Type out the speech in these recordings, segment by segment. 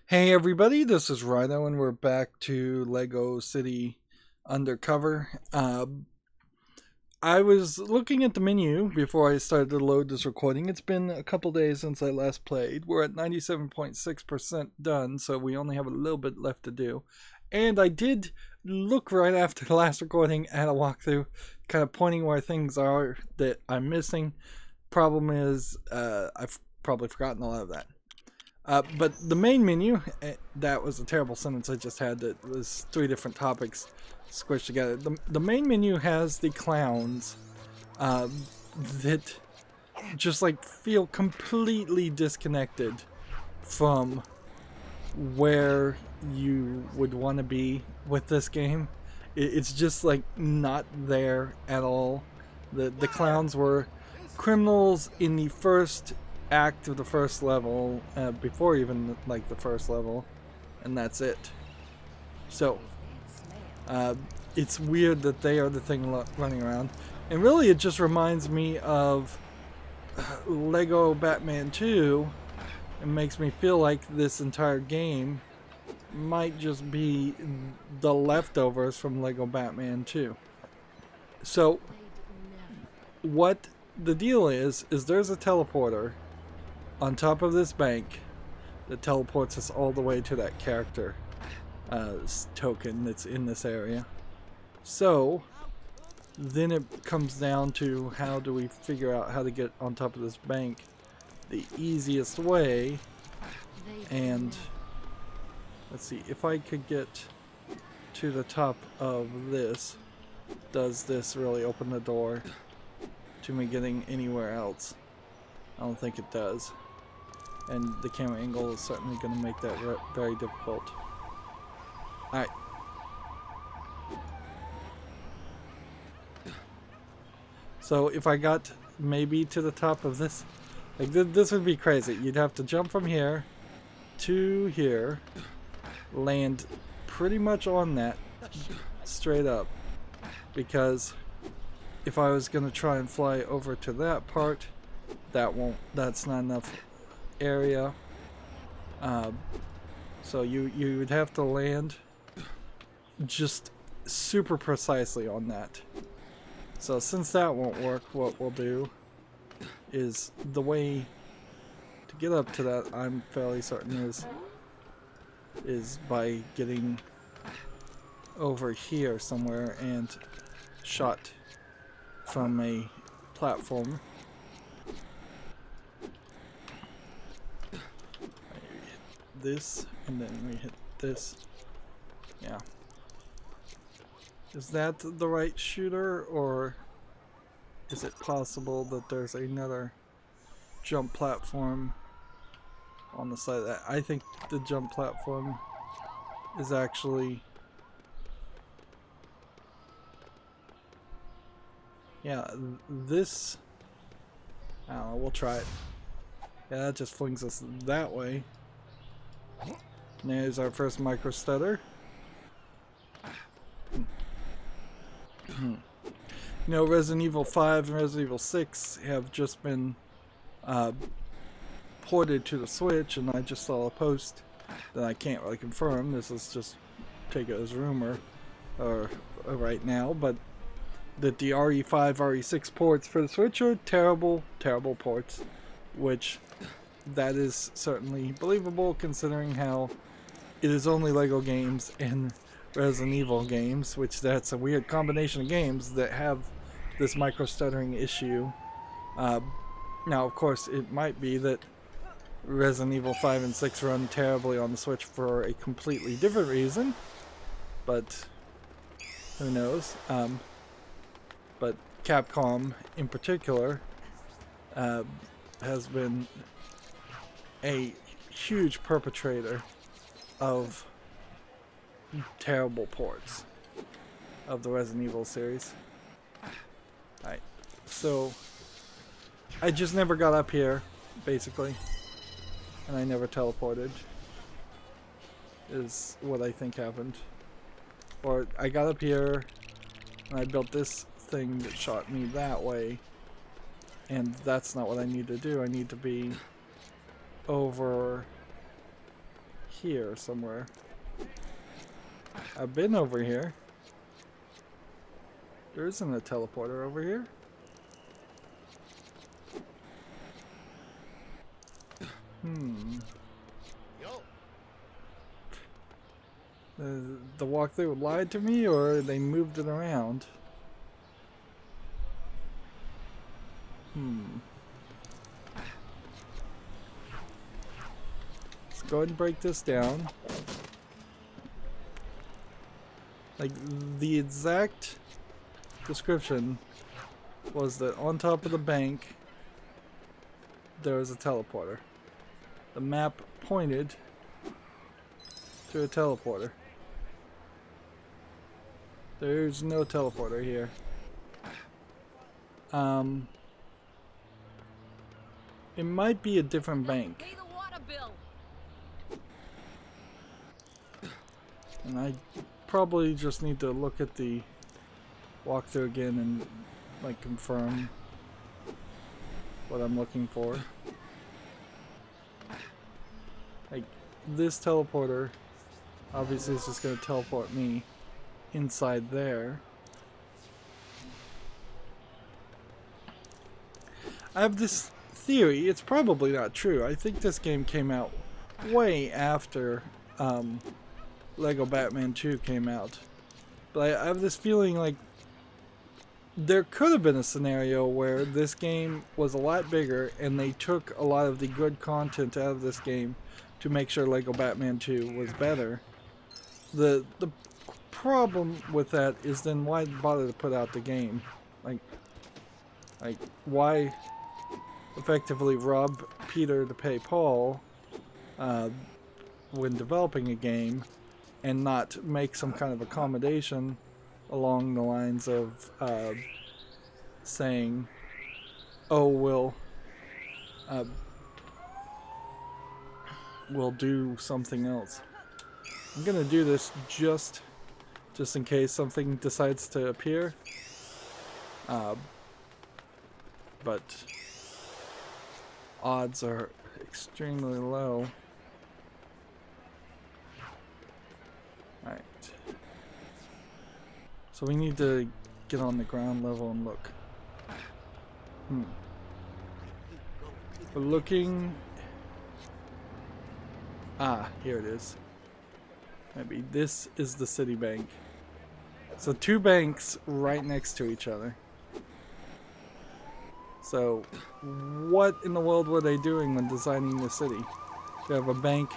Hey everybody, this is Rydo and we're back to LEGO City Undercover. I was looking at the menu before I started to load this recording. It's been a couple days since I last played. We're at 97.6% done, so we only have a little bit left to do. And I did look right after the last recording at a walkthrough, kind of pointing where things are that I'm missing. Problem is, I've probably forgotten a lot of that. But the main menu, that was a terrible sentence I just had. That was three different topics squished together. The main menu has the clowns that just like feel completely disconnected from where you would want to be with this game. It's just like not there at all. The clowns were criminals in the first act of the first level, before even like the first level, and that's it. So it's weird that they are the thing running around, and really it just reminds me of Lego Batman 2. It makes me feel like this entire game might just be the leftovers from Lego Batman 2. So what the deal is there's a teleporter on top of this bank that teleports us all the way to that character token that's in this area. So then it comes down to how do we figure out how to get on top of this bank the easiest way. And let's see, if I could get to the top of this, does this really open the door to me getting anywhere else? I don't think it does. And the camera angle is certainly going to make that very difficult. Alright. So if I got maybe to the top of this, like this would be crazy. You'd have to jump from here to here, land pretty much on that straight up, because if I was going to try and fly over to that part, that's not enough area. So you would have to land just super precisely on that. So since that won't work, what we'll do is the way to get up to that, I'm fairly certain, is by getting over here somewhere and shot from a platform. This, and then we hit this. Yeah. Is that the right shooter, or is it possible that there's another jump platform on the side of that? I think the jump platform is actually, yeah, this. I don't know, we'll try it. Yeah, that just flings us that way. And there's our first micro stutter. You know, Resident Evil 5 and Resident Evil 6 have just been ported to the Switch, and I just saw a post that I can't really confirm. This is just take it as rumor right now, but that the RE5, RE6 ports for the Switch are terrible, terrible ports, which that is certainly believable considering how it is only Lego games and Resident Evil games, which that's a weird combination of games that have this micro stuttering issue. Now, of course, it might be that Resident Evil 5 and 6 run terribly on the Switch for a completely different reason, but who knows. But Capcom, in particular, has been a huge perpetrator of terrible ports of the Resident Evil series. Alright, so I just never got up here, basically, and I never teleported, is what I think happened. Or I got up here and I built this thing that shot me that way, and that's not what I need to do. I need to be over here somewhere. I've been over here. There isn't a teleporter over here. The walkthrough lied to me, or they moved it around. Let's go ahead and break this down. Like, the exact description was that on top of the bank there was a teleporter. The map pointed to a teleporter. There's no teleporter here. It might be a different bank. And I probably just need to look at the walkthrough again and like confirm what I'm looking for. Like, this teleporter obviously is just going to teleport me inside there. I have this theory, it's probably not true. I think this game came out way after LEGO Batman 2 came out. But I have this feeling like there could have been a scenario where this game was a lot bigger and they took a lot of the good content out of this game to make sure LEGO Batman 2 was better. The problem with that is then why bother to put out the game? Like why effectively rob Peter to pay Paul when developing a game and not make some kind of accommodation along the lines of saying, oh, we'll do something else. I'm gonna do this just in case something decides to appear, but odds are extremely low. Alright. So we need to get on the ground level and look. We're looking... Ah, here it is. Maybe this is the city bank. So two banks right next to each other. So what in the world were they doing when designing the city? To have a bank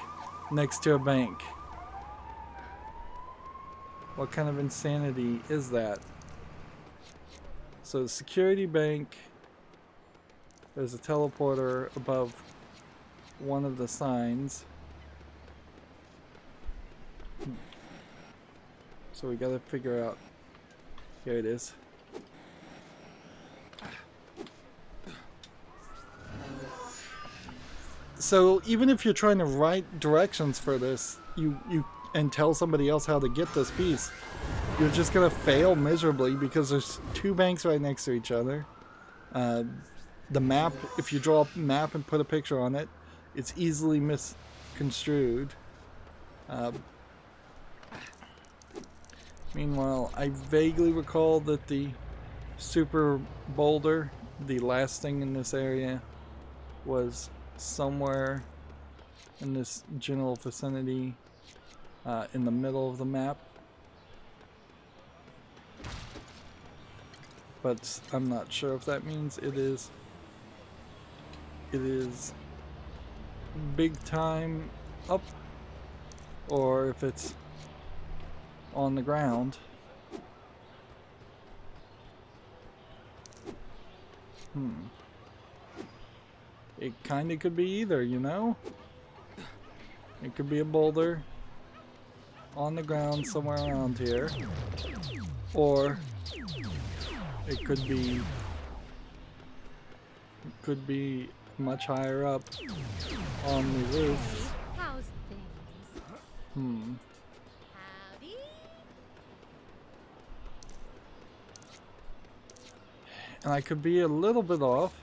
next to a bank. What kind of insanity is that? So security bank. There's a teleporter above one of the signs. So we gotta figure out. Here it is. So even if you're trying to write directions for this, and tell somebody else how to get this piece, you're just gonna fail miserably because there's two banks right next to each other. The map, if you draw a map and put a picture on it, it's easily misconstrued. Meanwhile, I vaguely recall that the super boulder, the last thing in this area, was somewhere in this general vicinity, in the middle of the map. But I'm not sure if that means it is big time up, or if it's on the ground. It kinda could be either, you know? It could be a boulder on the ground somewhere around here, or it could be much higher up on the roof. How's things? Howdy? And I could be a little bit off,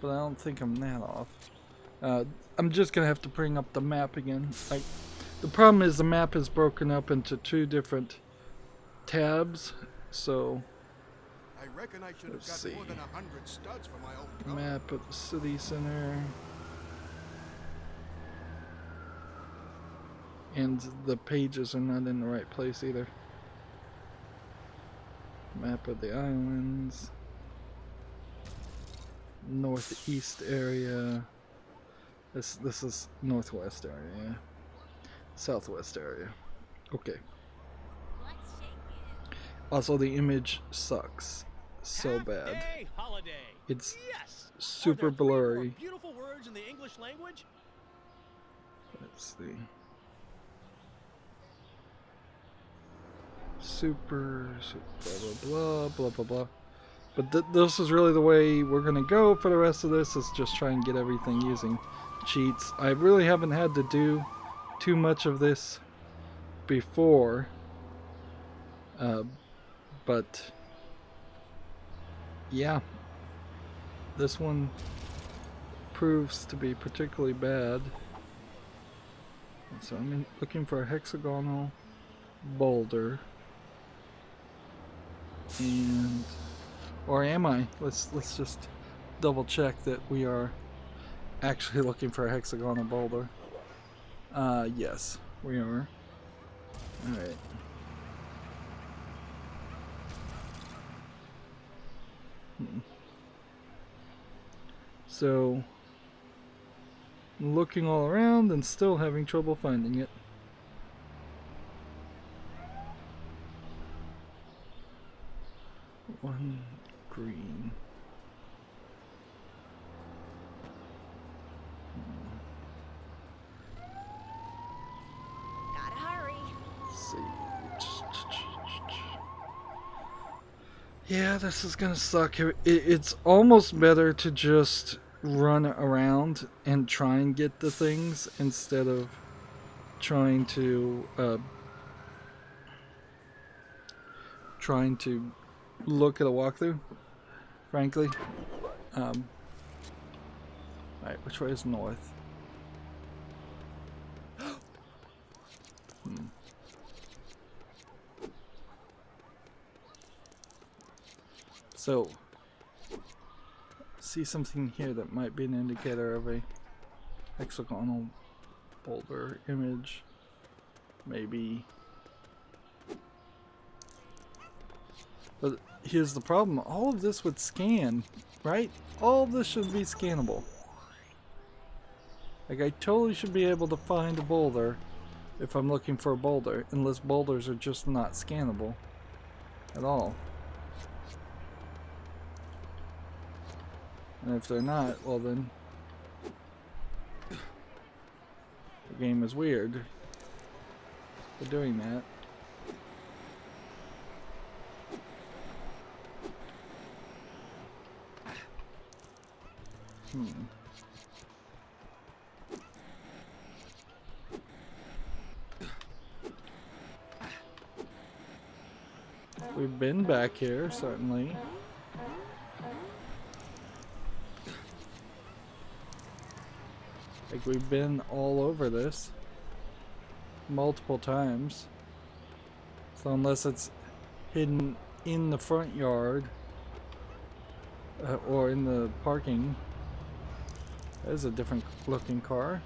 but I don't think I'm that off. I'm just gonna have to bring up the map again. The problem is the map is broken up into 2 different tabs, so I reckon I should have let's got see. more than 100 studs for my old car. Map of the city center. And the pages are not in the right place either. Map of the islands. Northeast area. This is northwest area, yeah. Southwest area. Okay. Let's shake it. Also, the image sucks so bad. Half-day holiday. It's Yes. super Are there 3 more blurry. beautiful words in the English language? Let's see. Super blah blah blah blah blah. But this is really the way we're gonna go for the rest of this. Is just try and get everything using cheats. I really haven't had to do too much of this before, but yeah, this one proves to be particularly bad. So I'm looking for a hexagonal boulder, and or am I? Let's just double check that we are actually looking for a hexagonal boulder. Yes, we are. All right. So, looking all around and still having trouble finding it. One green. Gotta hurry. Let's see. Yeah, this is gonna suck. It's almost better to just run around and try and get the things instead of trying to look at a walkthrough, frankly. Alright, which way is north? So, see something here that might be an indicator of a hexagonal boulder image. Maybe. But here's the problem. All of this would scan, right? All of this should be scannable. Like, I totally should be able to find a boulder if I'm looking for a boulder, unless boulders are just not scannable at all. And if they're not, well then the game is weird for doing that. We've been back here, certainly. Like, we've been all over this multiple times. So unless it's hidden in the front yard or in the parking, that is a different looking car.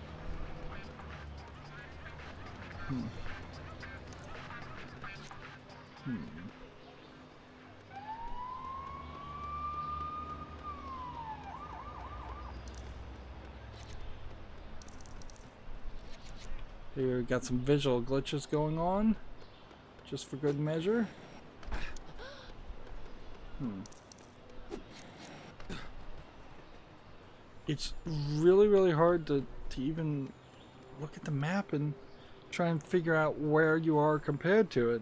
Here we got some visual glitches going on, just for good measure. It's really hard to even look at the map and try and figure out where you are compared to it.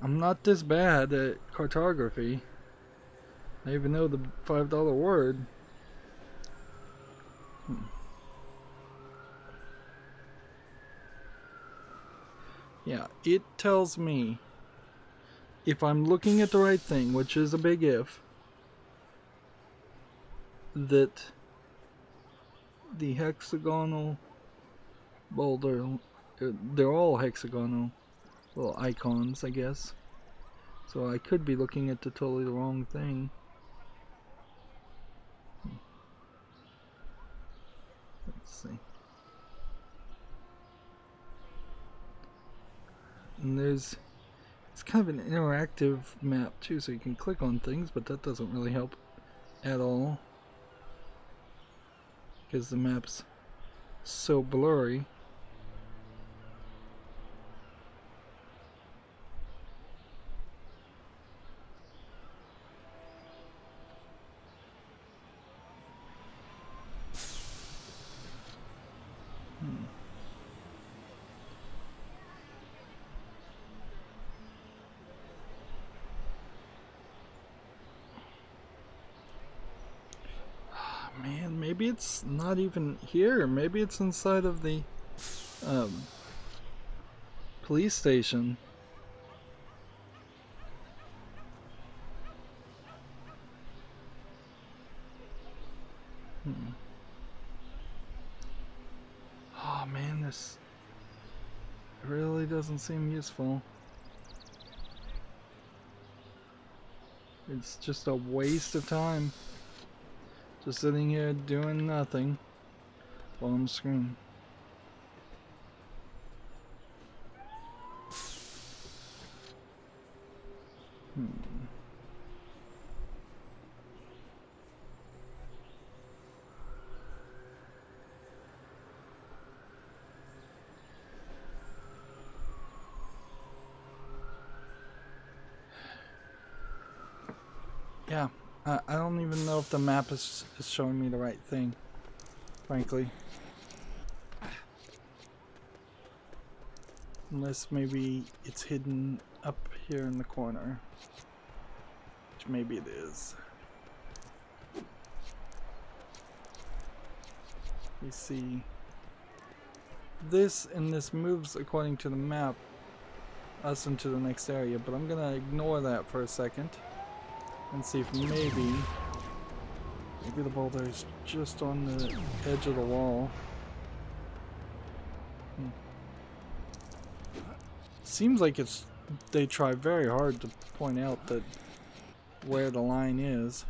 I'm not this bad at cartography. I even know the $5 word. Yeah, it tells me if I'm looking at the right thing, which is a big if, that the hexagonal boulder. They're all hexagonal little icons, I guess. So I could be looking at the totally the wrong thing. Let's see. And it's kind of an interactive map too, so you can click on things, but that doesn't really help at all because the map's so blurry. Man, maybe it's not even here. Maybe it's inside of the police station. Oh man, this really doesn't seem useful. It's just a waste of time. Just sitting here doing nothing while I'm screen. Yeah, I don't even know if the map is showing me the right thing, frankly. Unless maybe it's hidden up here in the corner. Which maybe it is. You see this, and this moves according to the map us into the next area, but I'm gonna ignore that for a second and see if maybe the boulder is just on the edge of the wall. Seems like they try very hard to point out that where the line is.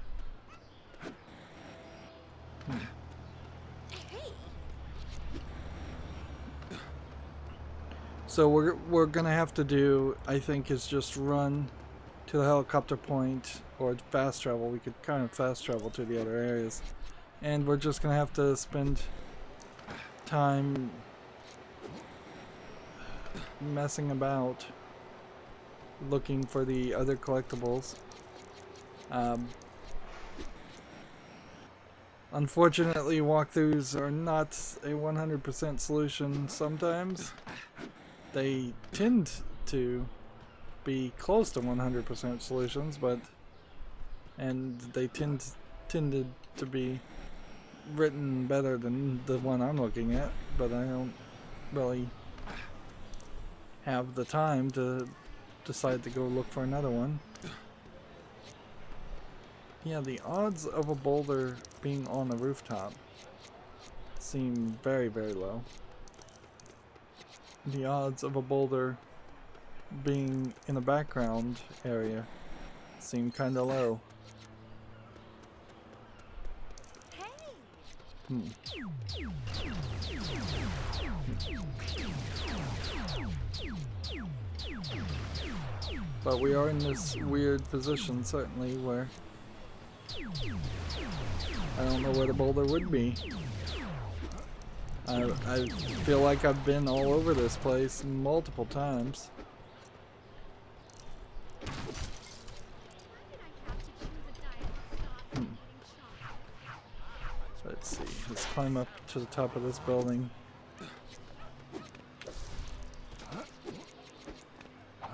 So we're gonna have to do, I think, is just run to the helicopter point or fast travel. We could kind of fast travel to the other areas, and we're just gonna have to spend time messing about looking for the other collectibles. Unfortunately, walkthroughs are not a 100% solution sometimes. They tend to be close to 100% solutions, and they tended to be written better than the one I'm looking at, but I don't really have the time to decide to go look for another one. Yeah, the odds of a boulder being on the rooftop seem very, very low. The odds of a boulder being in the background area seem kind of low. But we are in this weird position, certainly, where I don't know where the boulder would be. I feel like I've been all over this place multiple times. Let's see, let's climb up to the top of this building.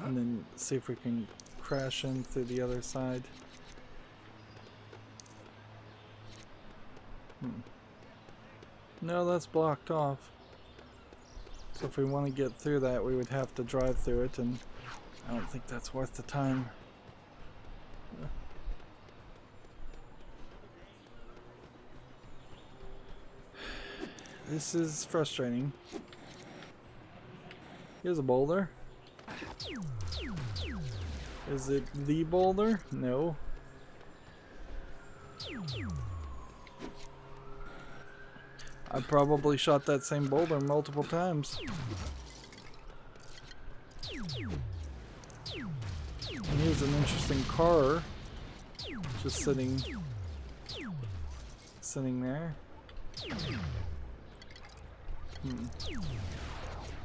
And then see if we can crash in through the other side. No, that's blocked off. So if we want to get through that, we would have to drive through it, and I don't think that's worth the time. This is frustrating. Here's a boulder. Is it the boulder? No. I probably shot that same boulder multiple times. And here's an interesting car just sitting there.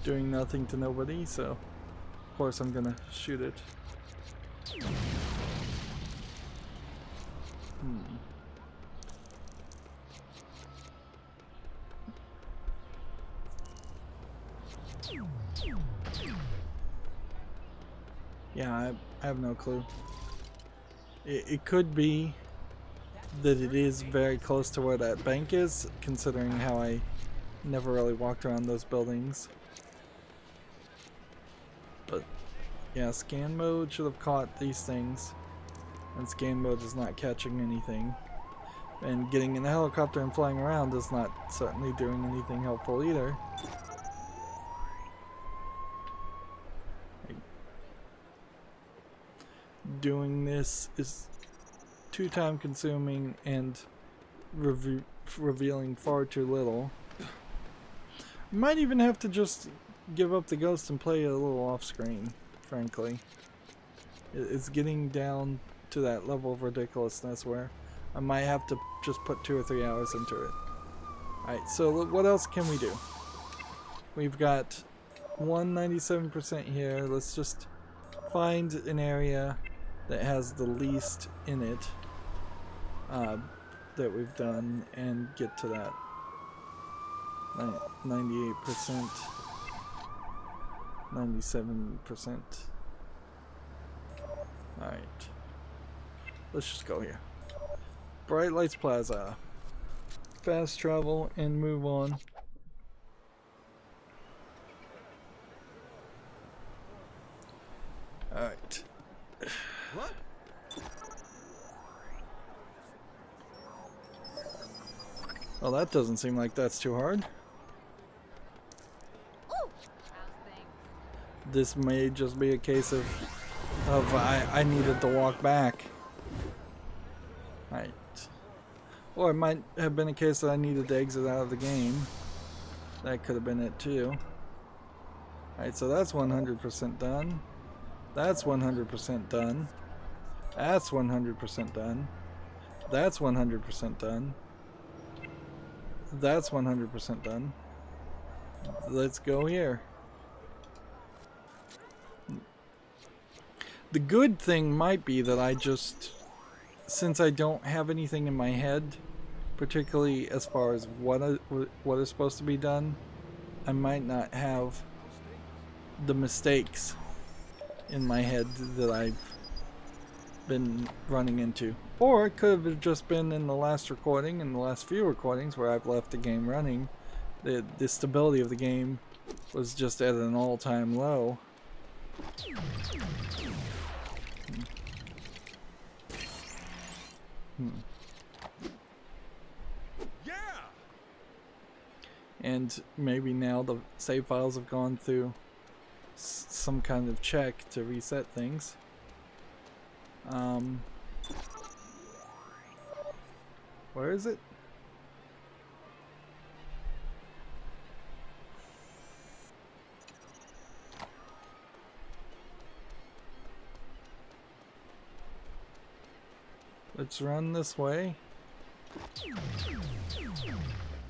Doing nothing to nobody, so of course I'm gonna shoot it. Yeah, I have no clue. It could be that it is very close to where that bank is, considering how I never really walked around those buildings. But yeah, scan mode should have caught these things, and scan mode is not catching anything. And getting in a helicopter and flying around is not certainly doing anything helpful either. Doing this is too time consuming and revealing far too little. Might even have to just give up the ghost and play a little off screen, frankly. It's getting down to that level of ridiculousness where I might have to just put 2 or 3 hours into it. Alright, so what else can we do? We've got 197% here. Let's just find an area that has the least in it that we've done and get to that 98%, 97%. Alright, let's just go here. Bright Lights Plaza, fast travel and move on. Alright. What? Well, that doesn't seem like that's too hard. Ooh, how's things? This may just be a case of I needed to walk back. Right. Or it might have been a case that I needed to exit out of the game. That could have been it too. Alright, so that's 100% done. That's 100% done. That's 100% done. That's 100% done. That's 100% done. Let's go here. The good thing might be that I just, since I don't have anything in my head, particularly as far as what is supposed to be done, I might not have the mistakes in my head that I've been running into. Or it could have just been in the last recording, in the last few recordings where I've left the game running. The stability of the game was just at an all-time low. Yeah! And maybe now the save files have gone through some kind of check to reset things. Where is it? Let's run this way.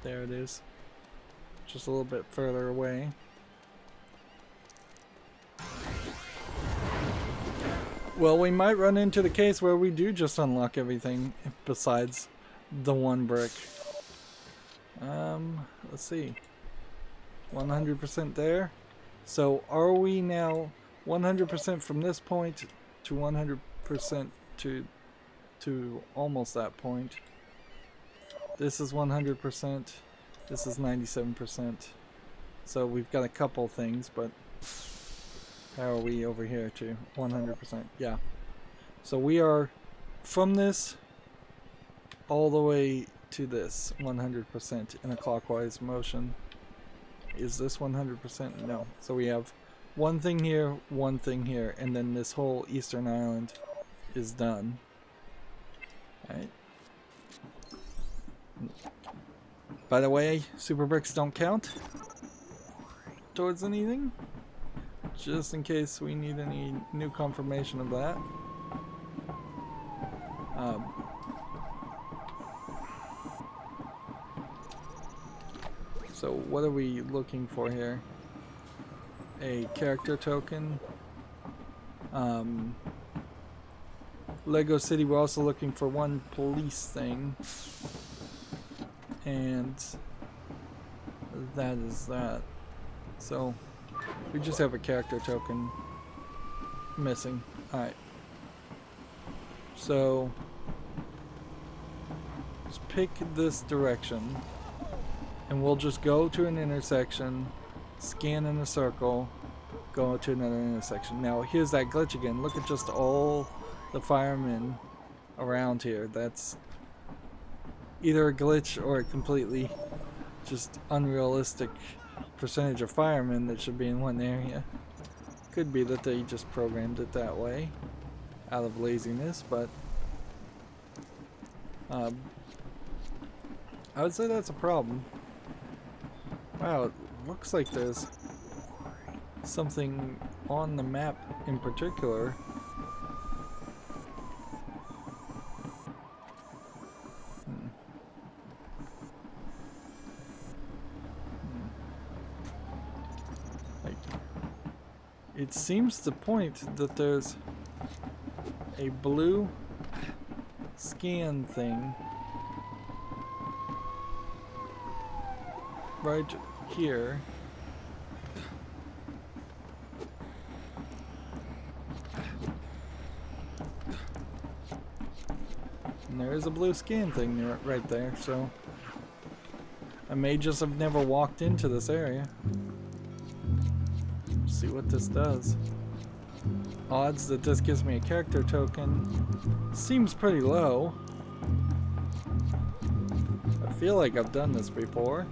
There it is. Just a little bit further away. Well, we might run into the case where we do just unlock everything besides the one brick. Let's see. 100% there. So are we now 100% from this point to 100% to almost that point? This is 100%. This is 97%. So we've got a couple things, but how are we over here to 100%? Yeah. So we are from this all the way to this 100% in a clockwise motion. Is this 100%? No. So we have one thing here, and then this whole eastern island is done. Alright. By the way, super bricks don't count towards anything. Just in case we need any new confirmation of that. So what are we looking for here? A character token. Lego City, we're also looking for one police thing. And that is that. So we just have a character token missing. Alright. So just pick this direction. And we'll just go to an intersection, scan in a circle, go to another intersection. Now here's that glitch again. Look at just all the firemen around here. That's either a glitch or a completely just unrealistic percentage of firemen that should be in one area. Could be that they just programmed it that way out of laziness, but I would say that's a problem. Wow, it looks like there's something on the map in particular. Like, it seems to point that there's a blue scan thing right here. And there is a blue scan thing right there, so I may just have never walked into this area. Let's see what this does. Odds that this gives me a character token seems pretty low. I feel like I've done this before.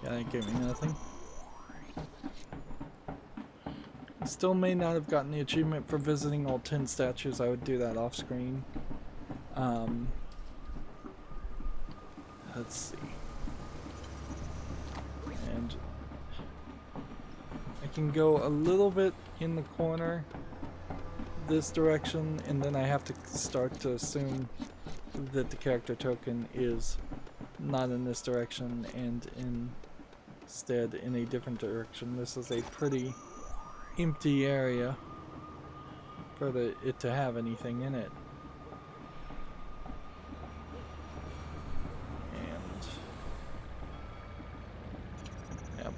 Yeah, that gave me nothing. I still may not have gotten the achievement for visiting all 10 statues. I would do that off screen. Let's see. And I can go a little bit in the corner this direction, and then I have to start to assume that the character token is not in this direction and instead in a different direction. This is a pretty empty area for it to have anything in it. And yep.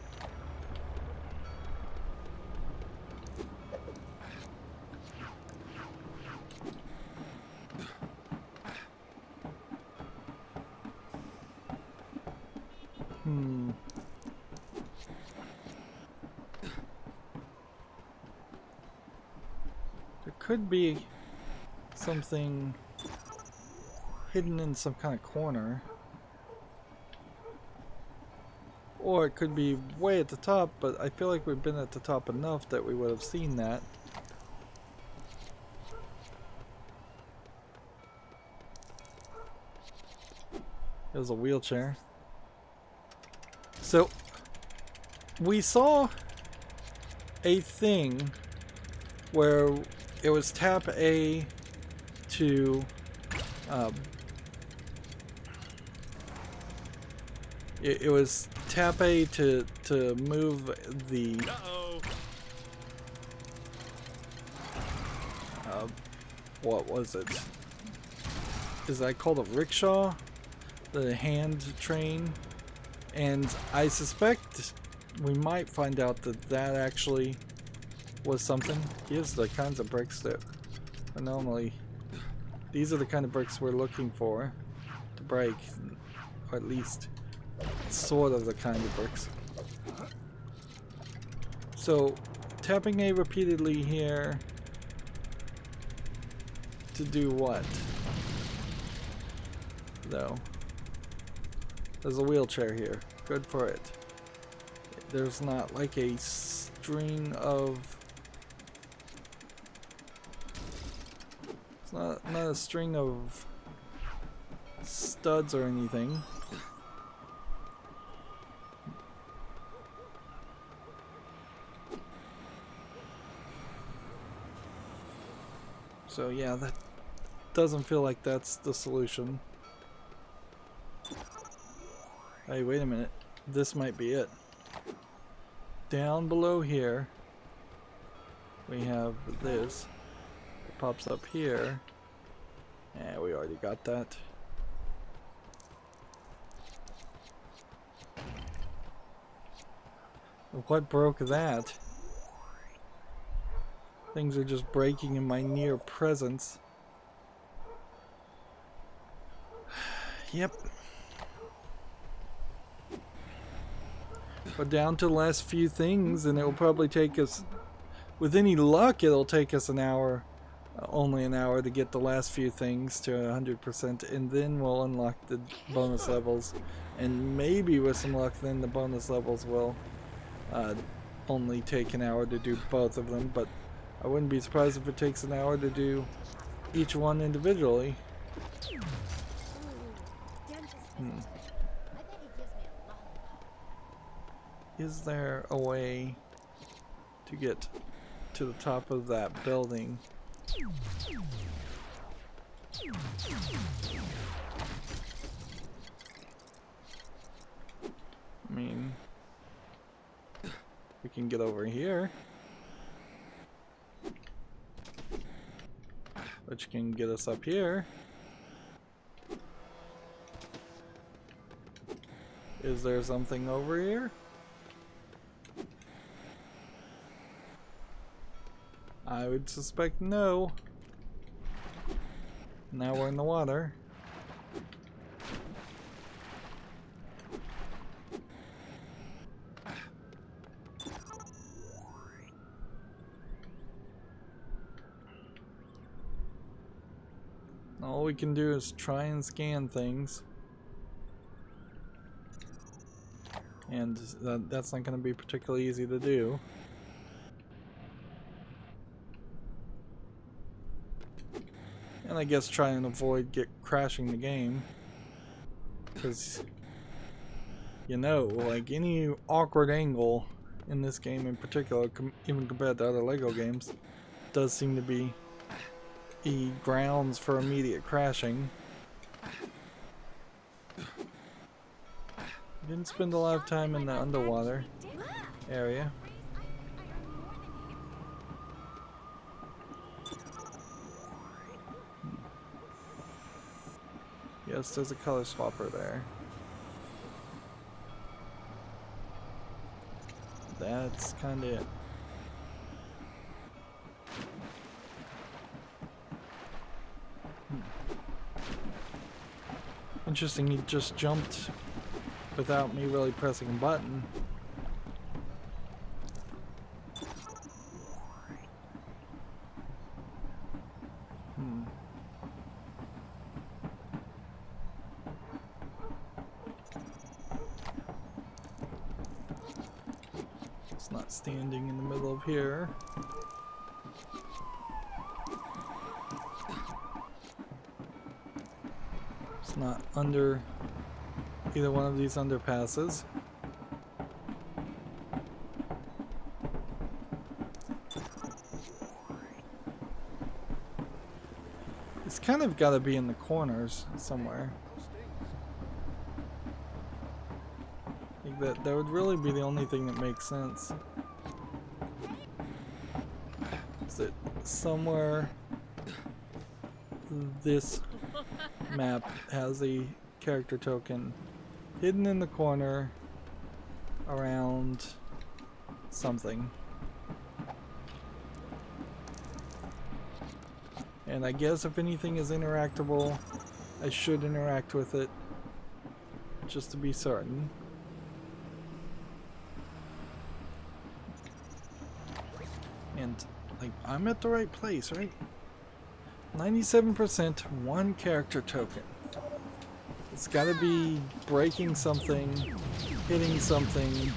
There could be something hidden in some kind of corner. Or it could be way at the top, but I feel like we've been at the top enough that we would have seen that. There's a wheelchair. So, we saw a thing where it was tap A to it was tap A to move the what was it? Is that called a rickshaw? The hand train? And I suspect we might find out that that actually was something. Here's the kinds of bricks that are normally... These are the kind of bricks we're looking for to break. Or at least sort of the kind of bricks. So, tapping A repeatedly here to do what? Though. There's a wheelchair here. Good for it. There's not like a string of... It's not a string of studs or anything. So yeah, that doesn't feel like that's the solution. Hey, wait a minute. This might be it. Down below here, we have this. It pops up here. Yeah, we already got that. What broke that? Things are just breaking in my near presence. Yep. We're down to the last few things, and it will probably take us, with any luck, it'll take us an hour, only an hour to get the last few things to 100%, and then we'll unlock the bonus levels. And maybe with some luck, then the bonus levels will only take an hour to do both of them, but I wouldn't be surprised if it takes an hour to do each one individually. Is there a way to get to the top of that building? I mean, we can get over here, which can get us up here. Is there something over here? I would suspect no. Now we're in the water. All we can do is try and scan things. And that's not going to be particularly easy to do. And I guess try and avoid crashing the game. Because, you know, like any awkward angle in this game in particular, even compared to other LEGO games, does seem to be grounds for immediate crashing. Didn't spend a lot of time in the underwater area. Yes, there's a color swapper there. That's kind of it. Interesting, he just jumped without me really pressing a button. It's not standing in the middle of here. It's not under either one of these underpasses. It's kind of got to be in the corners somewhere. I think that would really be the only thing that makes sense. Is that somewhere this map has a character token hidden in the corner around something. And I guess if anything is interactable, I should interact with it just to be certain. I'm at the right place, right? 97%, one character token. It's gotta be breaking something, hitting something,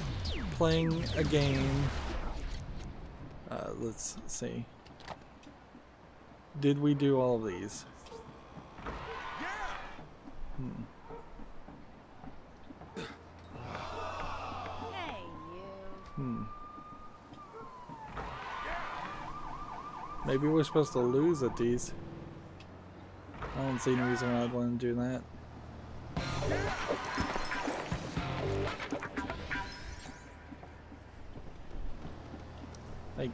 playing a game. Let's see. Did we do all of these? Hey, you. Maybe we're supposed to lose at these. I don't see any reason why I'd want to do that. Like,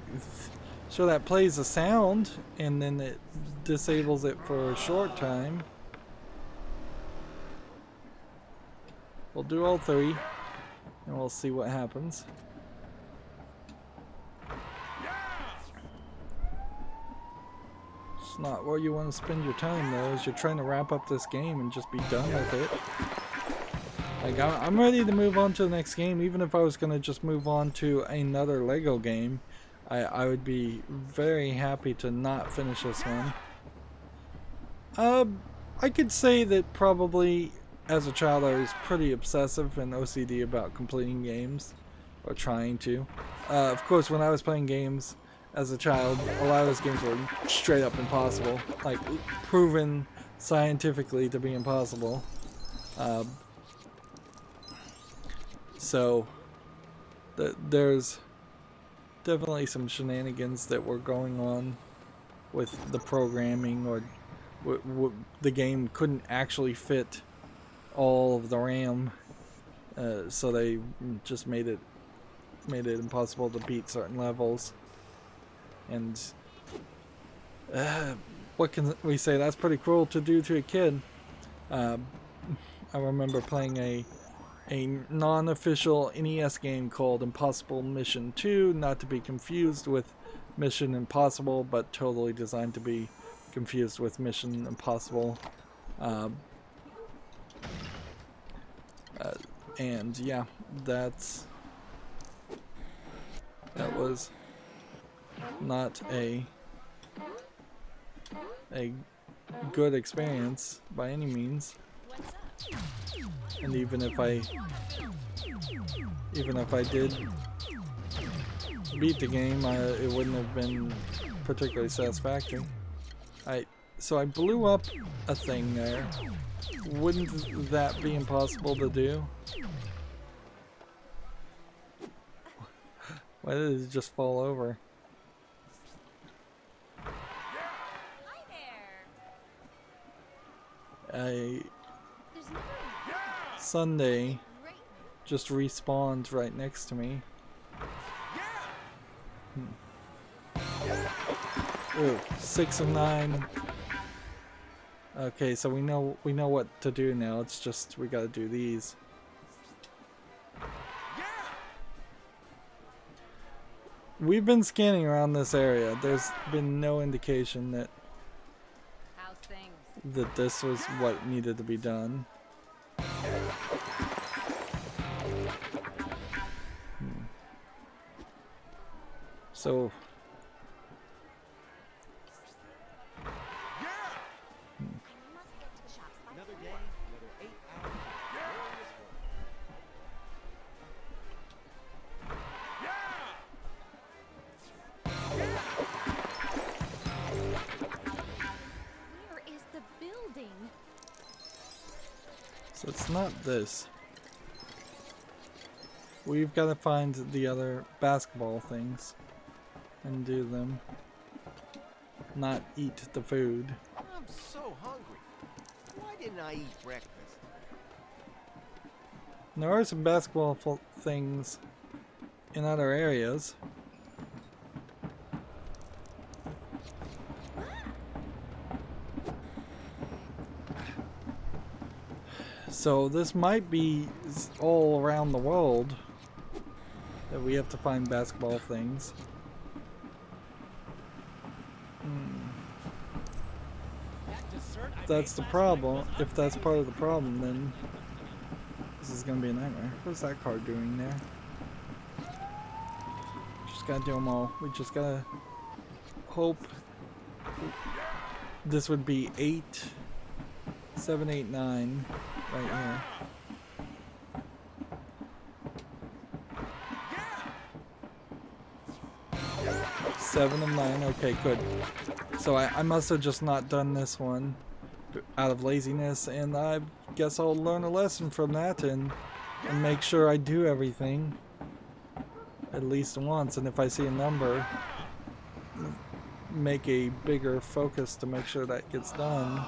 so that plays a sound and then it disables it for a short time. We'll do all three and we'll see what happens. It's not where you want to spend your time though, as you're trying to wrap up this game and just be done with it. Like, I'm ready to move on to the next game. Even if I was going to just move on to another LEGO game, I would be very happy to not finish this one. I could say that probably as a child I was pretty obsessive and OCD about completing games, or trying to. Of course, when I was playing games as a child, a lot of those games were straight up impossible, like proven scientifically to be impossible. So there's definitely some shenanigans that were going on with the programming, or the game couldn't actually fit all of the RAM, so they just made it impossible to beat certain levels. And what can we say? That's pretty cruel to do to a kid. I remember playing a non-official NES game called Impossible Mission 2, not to be confused with Mission Impossible, but totally designed to be confused with Mission Impossible. And yeah, that was not a good experience by any means. And even if I did beat the game, it wouldn't have been particularly satisfactory. So I blew up a thing there. Wouldn't that be impossible to do? Why did it just fall over? Hi there. There's never Sunday great just respawned right next to me. Ooh, 6 of 9. Okay, so we know what to do now. It's just we gotta do these. We've been scanning around this area. There's been no indication that how's things. this was what needed to be done. So Another day, another 8 hours of glorious Where is the building? So it's not this. We've got to find the other basketball things and do them. Not eat the food. I'm so hungry. Why didn't I eat breakfast? There are some basketball things in other areas. So this might be all around the world that we have to find basketball things. That dessert I That's made the last problem. night was If that's part of the problem, then this is gonna be a nightmare. What's that card doing there? Just gotta do them all. We just gotta hope this would be 8, 7, 8, 9 right here. 7 of 9, okay, good. So I must have just not done this one out of laziness, and I guess I'll learn a lesson from that and make sure I do everything at least once, and if I see a number, make a bigger focus to make sure that gets done.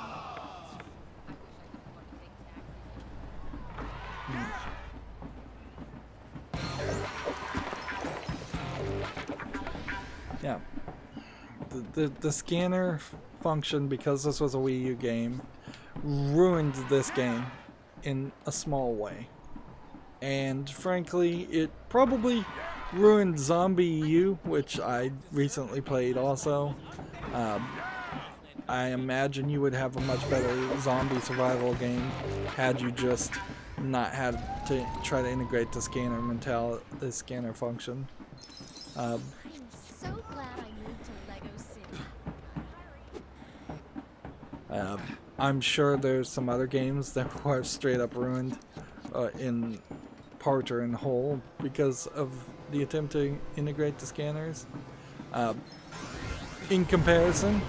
Yeah, the scanner function, because this was a Wii U game, ruined this game in a small way, and frankly it probably ruined Zombie U, which I recently played also. I imagine you would have a much better zombie survival game had you just not had to try to integrate the scanner function. I'm so glad I moved to LEGO City. I'm sure there's some other games that were straight up ruined in part or in whole because of the attempt to integrate the scanners. In comparison,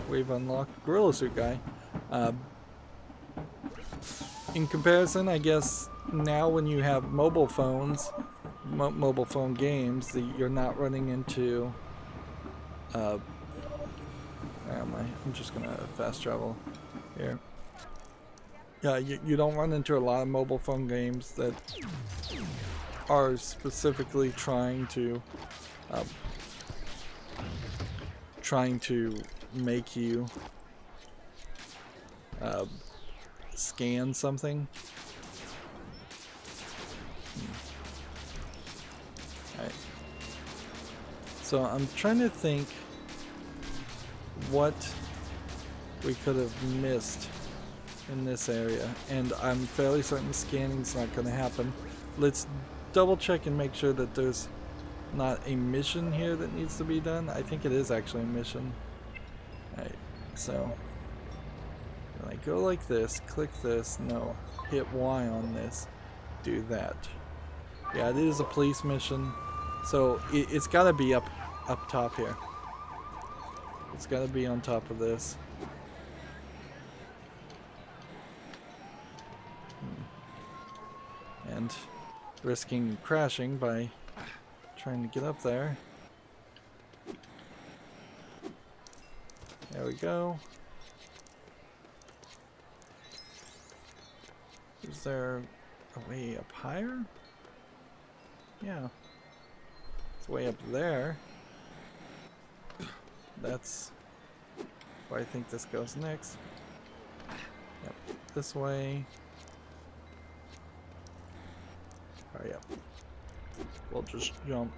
we've unlocked Gorilla Suit Guy. In comparison, I guess now when you have mobile phones, mobile phone games, you're not running into where am I? I'm just gonna fast travel here. Yeah, you don't run into a lot of mobile phone games that are specifically trying to make you scan something. Alright. So I'm trying to think what we could have missed in this area, and I'm fairly certain scanning's not going to happen. Let's double check and make sure that there's not a mission here that needs to be done. I think it is actually a mission. Alright, so when I go like this, click this, no, hit Y on this, do that. Yeah, it is a police mission, so it's got to be up top here. It's got to be on top of this. And risking crashing by trying to get up there. There we go. Is there a way up higher? Yeah. It's way up there. That's where I think this goes next. Yep, this way. Hurry up. We'll just jump.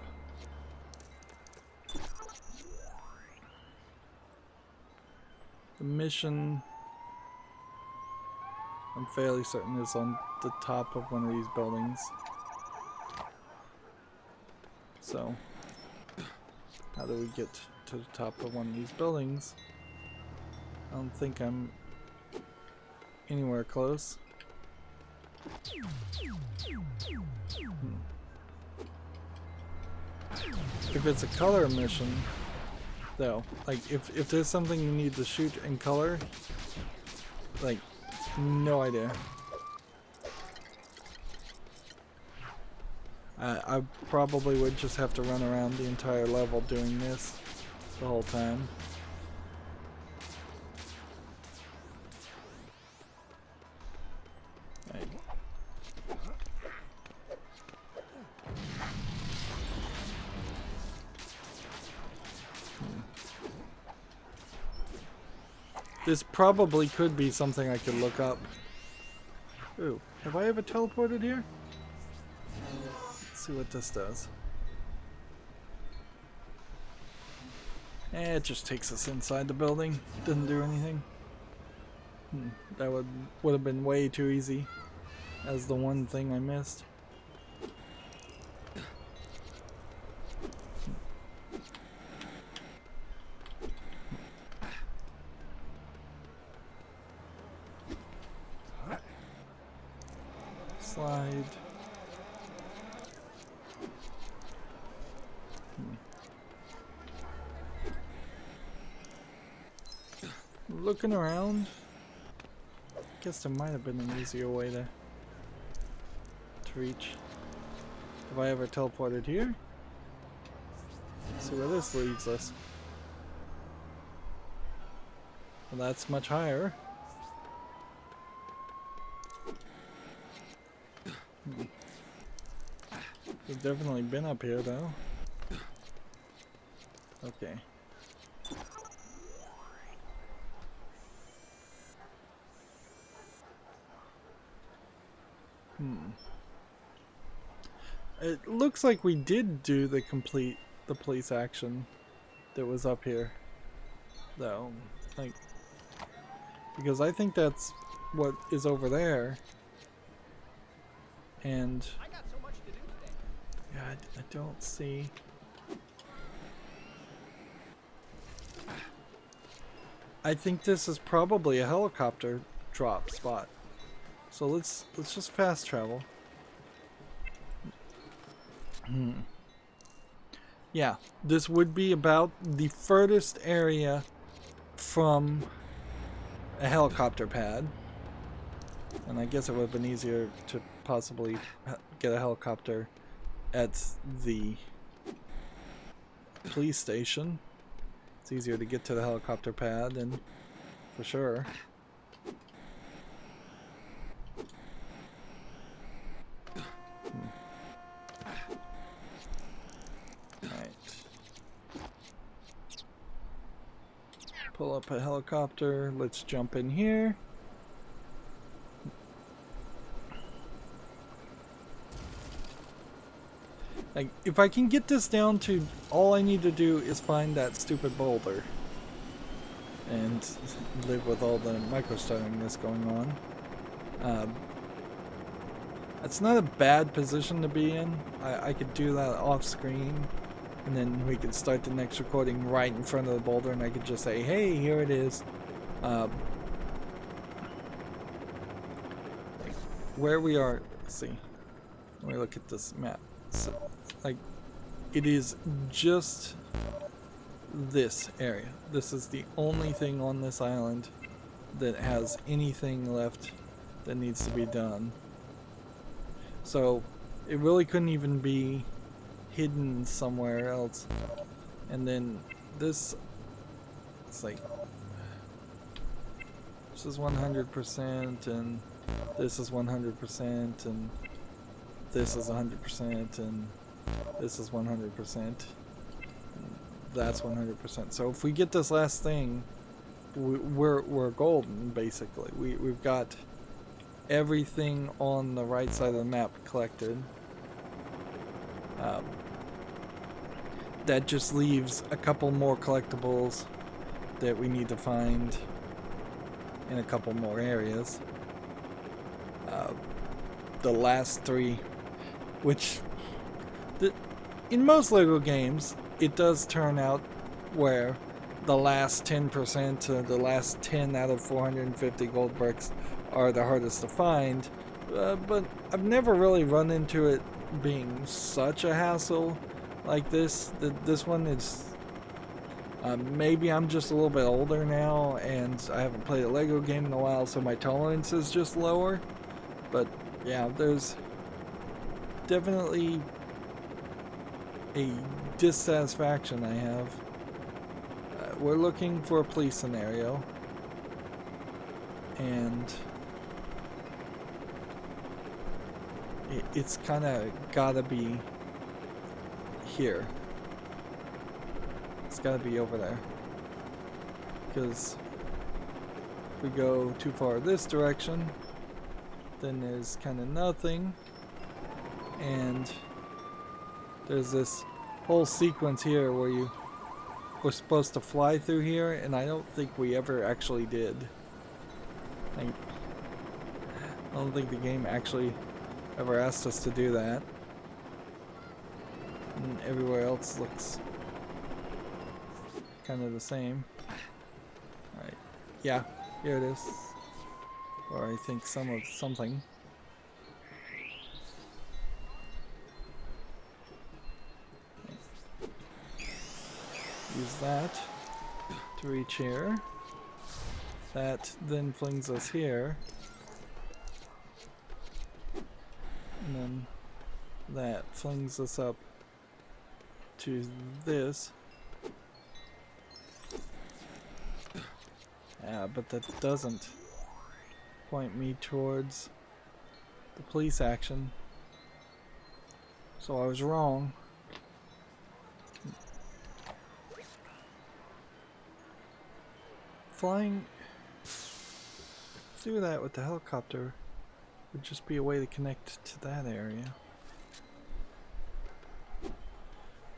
The mission, I'm fairly certain, is on the top of one of these buildings. So, how do we get to the top of one of these buildings? I don't think I'm anywhere close. If it's a color mission, though, like if there's something you need to shoot in color, like, no idea. I probably would just have to run around the entire level doing this the whole time. Right. This probably could be something I could look up. Ooh, have I ever teleported here? Let's see what this does. It just takes us inside the building. Doesn't do anything. That would have been way too easy. As the one thing I missed. slide. Looking around, guess there might have been an easier way to reach. Have I ever teleported here? Let's see where this leads us. Well, that's much higher. We've definitely been up here though. Okay. It looks like we did do the police action that was up here, though. Like, because I think that's what is over there. And I got so much to do today. yeah, I don't see. I think this is probably a helicopter drop spot. So let's just fast travel. Yeah, this would be about the furthest area from a helicopter pad. And I guess it would have been easier to possibly get a helicopter at the police station. It's easier to get to the helicopter pad, and for sure. Pull up a helicopter. Let's jump in here. Like, if I can get this down to all I need to do is find that stupid boulder and live with all the micro-stuttering that's going on. It's not a bad position to be in. I could do that off screen. And then we could start the next recording right in front of the boulder, and I could just say, hey, here it is. Where we are, let's see. Let me look at this map. So, like, it is just this area. This is the only thing on this island that has anything left that needs to be done. So, it really couldn't even be hidden somewhere else. And then this, it's like, this is 100%, and this is 100%, and this is 100%, and this is 100%. That's 100%. So if we get this last thing, we're golden, basically. We've got everything on the right side of the map collected. That just leaves a couple more collectibles that we need to find in a couple more areas. The last three, which in most LEGO games, it does turn out where the last 10% or the last 10 out of 450 gold bricks are the hardest to find, but I've never really run into it being such a hassle like this. This one is maybe I'm just a little bit older now and I haven't played a LEGO game in a while, so my tolerance is just lower. But yeah, there's definitely a dissatisfaction I have. We're looking for a police scenario, and it's kind of gotta be here. It's gotta be over there, because if we go too far this direction, then there's kind of nothing, and there's this whole sequence here where we're supposed to fly through here, and I don't think we ever actually did. I don't think the game actually ever asked us to do that. And everywhere else looks kind of the same. Alright. Yeah, here it is. Or I think something. use that to reach here. That then flings us here. And then that flings us up to this. Yeah, but that doesn't point me towards the police action. So I was wrong. Flying through that with the helicopter would just be a way to connect to that area.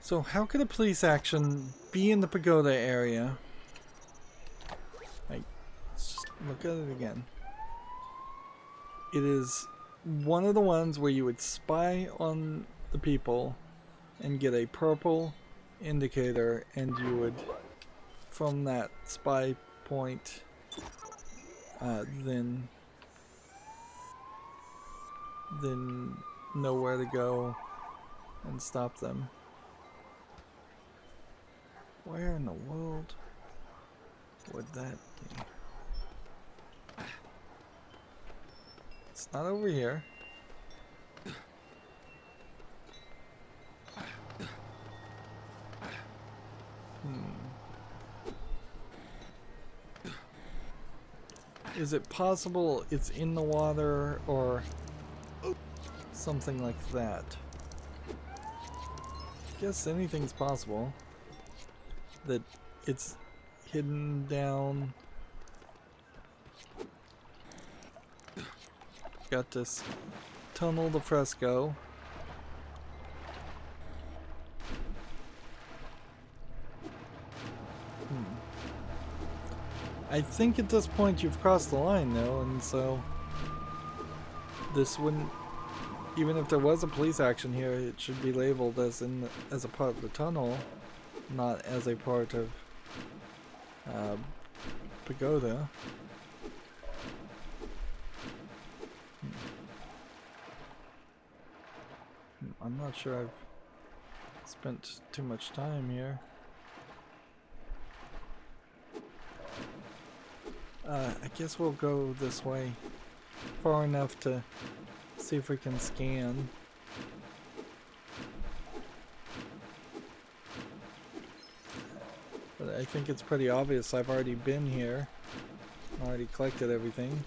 So how could a police action be in the pagoda area? Like, let's just look at it again. It is one of the ones where you would spy on the people and get a purple indicator, and you would, from that spy point, then know where to go and stop them. Where in the world would that be? It's not over here. Is it possible it's in the water or something like that? I guess anything's possible. That it's hidden down. Got this tunnel to fresco. I think at this point you've crossed the line though, and so this wouldn't, even if there was a police action here, it should be labeled as as a part of the tunnel, not as a part of pagoda. I'm not sure I've spent too much time here. I guess we'll go this way far enough to see if we can scan. But I think it's pretty obvious I've already been here. Already collected everything.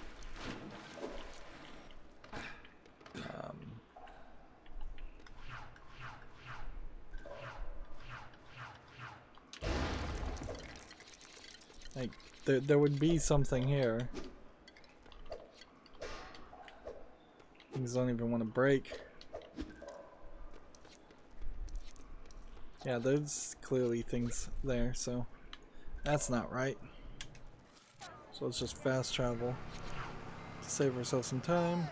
Like, there would be something here. Things don't even want to break. Yeah, there's clearly things there, so that's not right. So let's just fast travel to save ourselves some time.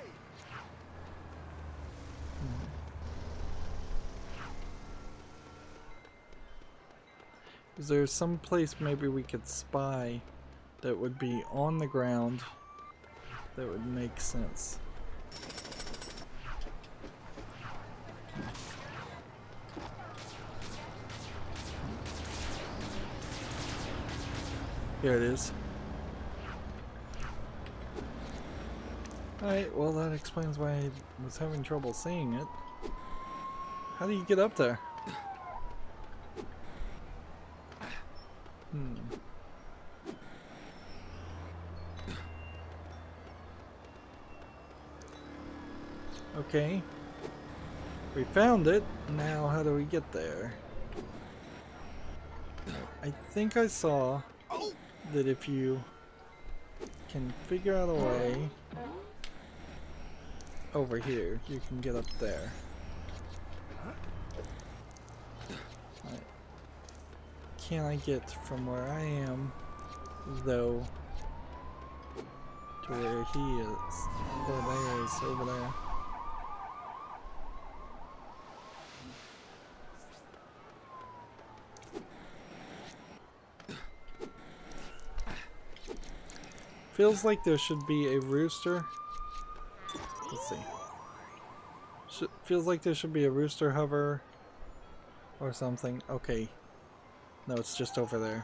Is there some place maybe we could spy that would be on the ground that would make sense? Here it is. Alright, well that explains why I was having trouble seeing it. How do you get up there? Okay. We found it. Now how do we get there? I think I saw that if you can figure out a way over here, you can get up there. Right. Can I get from where I am, though, to where he is? Where there is, over there. Feels like there should be a rooster. Let's see. Feels like there should be a rooster hover or something. Okay. No, it's just over there.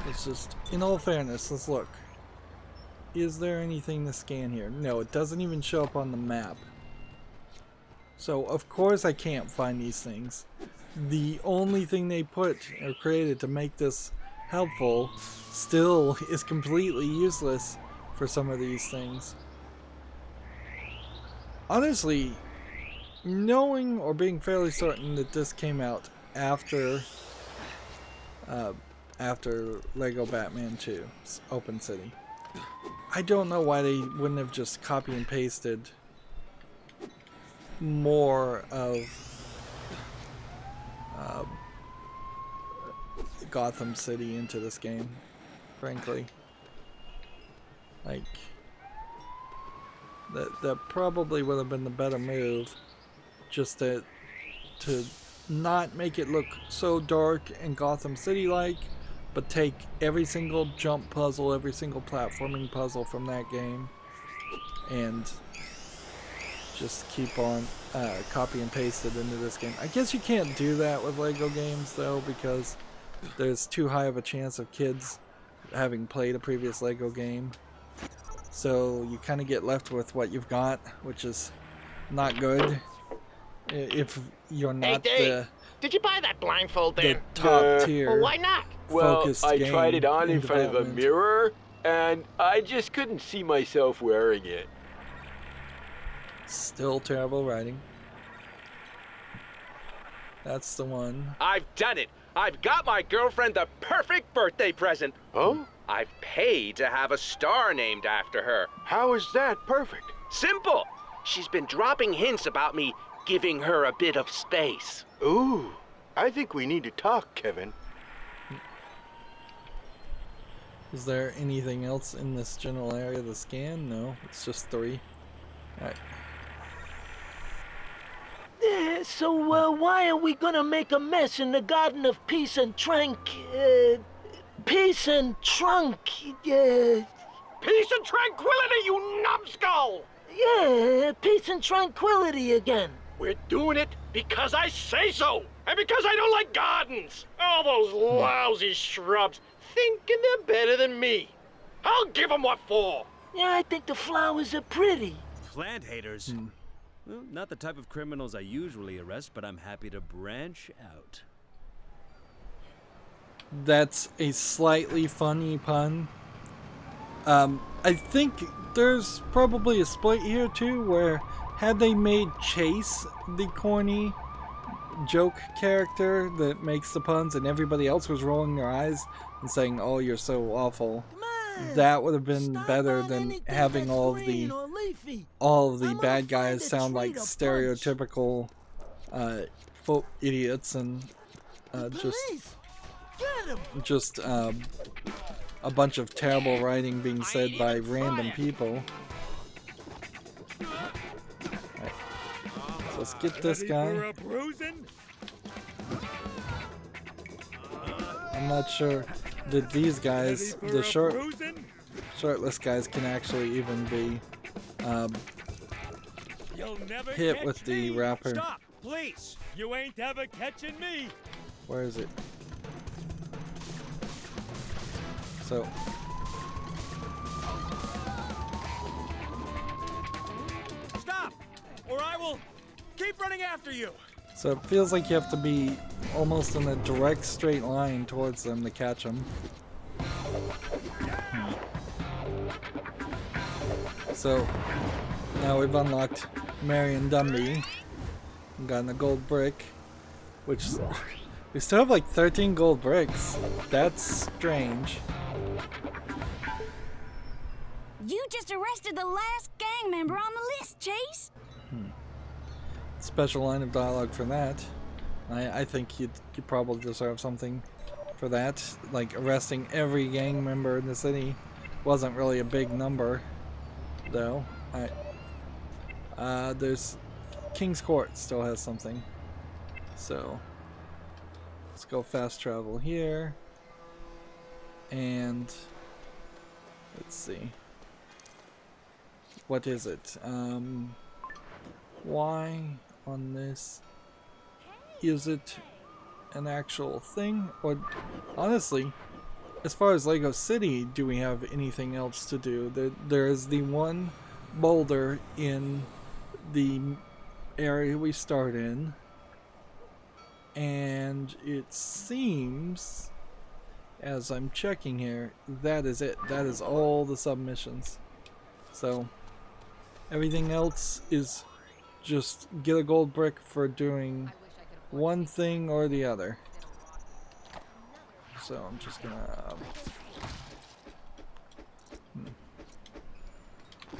It's just, in all fairness, let's look. Is there anything to scan here? No, it doesn't even show up on the map. So, of course I can't find these things. The only thing they put or created to make this helpful still is completely useless for some of these things. Honestly, knowing or being fairly certain that this came out after LEGO Batman 2 Open City, I don't know why they wouldn't have just copy and pasted more of Gotham City into this game, frankly. Like, that probably would have been the better move, just to not make it look so dark and Gotham City like, but take every single jump puzzle, every single platforming puzzle from that game and just keep on copy and paste it into this game. I guess you can't do that with LEGO games though, because there's too high of a chance of kids having played a previous LEGO game. So you kind of get left with what you've got, which is not good. If you're not Did you buy that blindfold the then? top tier. Well, why not? Well, Focused I game tried it on in front of a development. mirror, and I just couldn't see myself wearing it. Still terrible writing. That's the one. I've done it. I've got my girlfriend the perfect birthday present. Oh? I've paid to have a star named after her. How is that perfect? Simple. She's been dropping hints about me giving her a bit of space. Ooh, I think we need to talk, Kevin. Is there anything else in this general area to scan? No, it's just 3. Alright. So why are we gonna make a mess in the Garden of Peace and Peace and Trunk? Peace and tranquility, you numbskull! Yeah, peace and tranquility again. We're doing it because I say so, and because I don't like gardens. All those lousy shrubs thinking they're better than me. I'll give them what for. Yeah, I think the flowers are pretty. Plant haters. Well, not the type of criminals I usually arrest, but I'm happy to branch out. That's a slightly funny pun. I think there's probably a split here too, where had they made Chase the corny joke character that makes the puns and everybody else was rolling their eyes and saying, "Oh, you're so awful," that would have been better than having all of the bad guys sound like stereotypical folk idiots and just a bunch of terrible writing being said by random people. Right. So let's get this guy. I'm not sure that these guys, the shirtless guys, can actually even be hit with the wrapper. Stop, please. You ain't ever catching me. Where is it? So Stop, or I will keep running after you. So it feels like you have to be almost in a direct straight line towards them to catch them. So now we've unlocked Marion Dumby and gotten a gold brick, which we still have like 13 gold bricks. That's strange. You just arrested the last gang member on the list, Chase. Special line of dialogue for that. I think you probably deserve something for that. Like arresting every gang member in the city wasn't really a big number, though. There's King's Court still has something. So let's go fast travel here, and let's see. What is it? Y on this. is it an actual thing? Or honestly, as far as Lego City, do we have anything else to do? There is the one boulder in the area we start in, and it seems, as I'm checking here, that is it. That is all the submissions. So everything else is just get a gold brick for doing one thing or the other. So I'm just gonna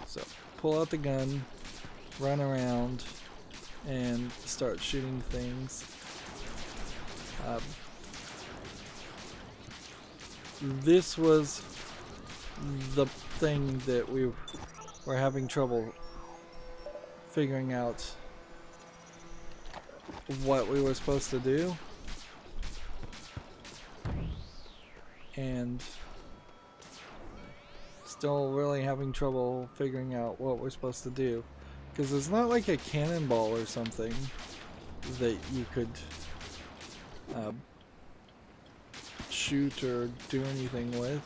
so pull out the gun, run around, and start shooting things. This was the thing that we were having trouble figuring out what we were supposed to do, and still really having trouble figuring out what we're supposed to do, because it's not like a cannonball or something that you could shoot or do anything with.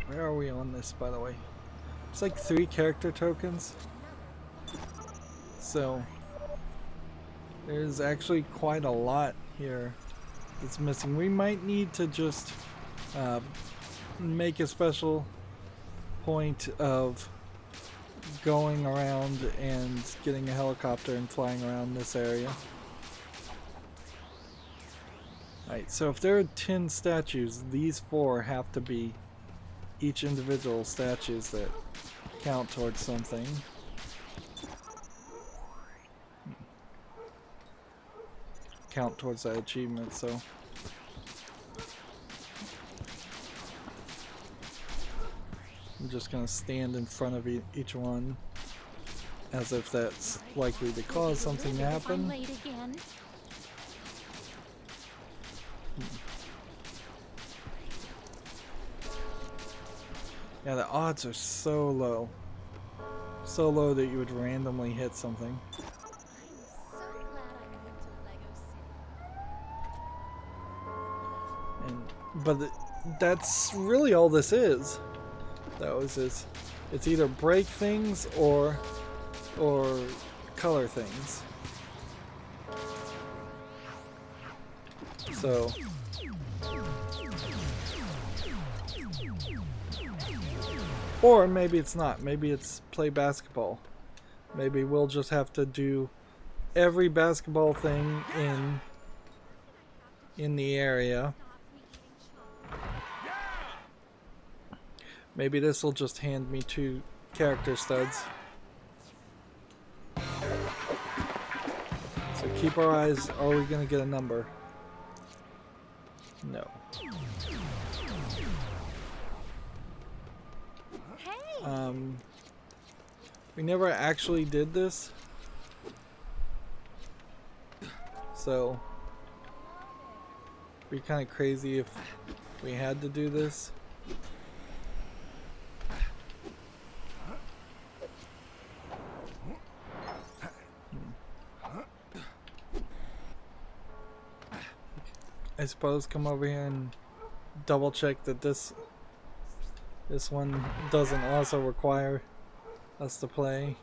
Where are we on this, by the way? It's like 3 character tokens, so there's actually quite a lot here that's missing. We might need to just make a special point of going around and getting a helicopter and flying around this area. Alright, so if there are 10 statues, these 4 have to be each individual statues that count towards something. Count towards that achievement, so I'm just gonna stand in front of each one as if that's likely to cause something to happen. Yeah, the odds are so low. So low that you would randomly hit something. But that's really all this is. It's either break things or color things. So or maybe it's not. Maybe it's play basketball. Maybe we'll just have to do every basketball thing in the area. Maybe this will just hand me 2 character studs. So keep our eyes. Are we gonna get a number? No. We never actually did this, so it'd be kind of crazy if we had to do this. I suppose come over here and double check that this one doesn't also require us to play.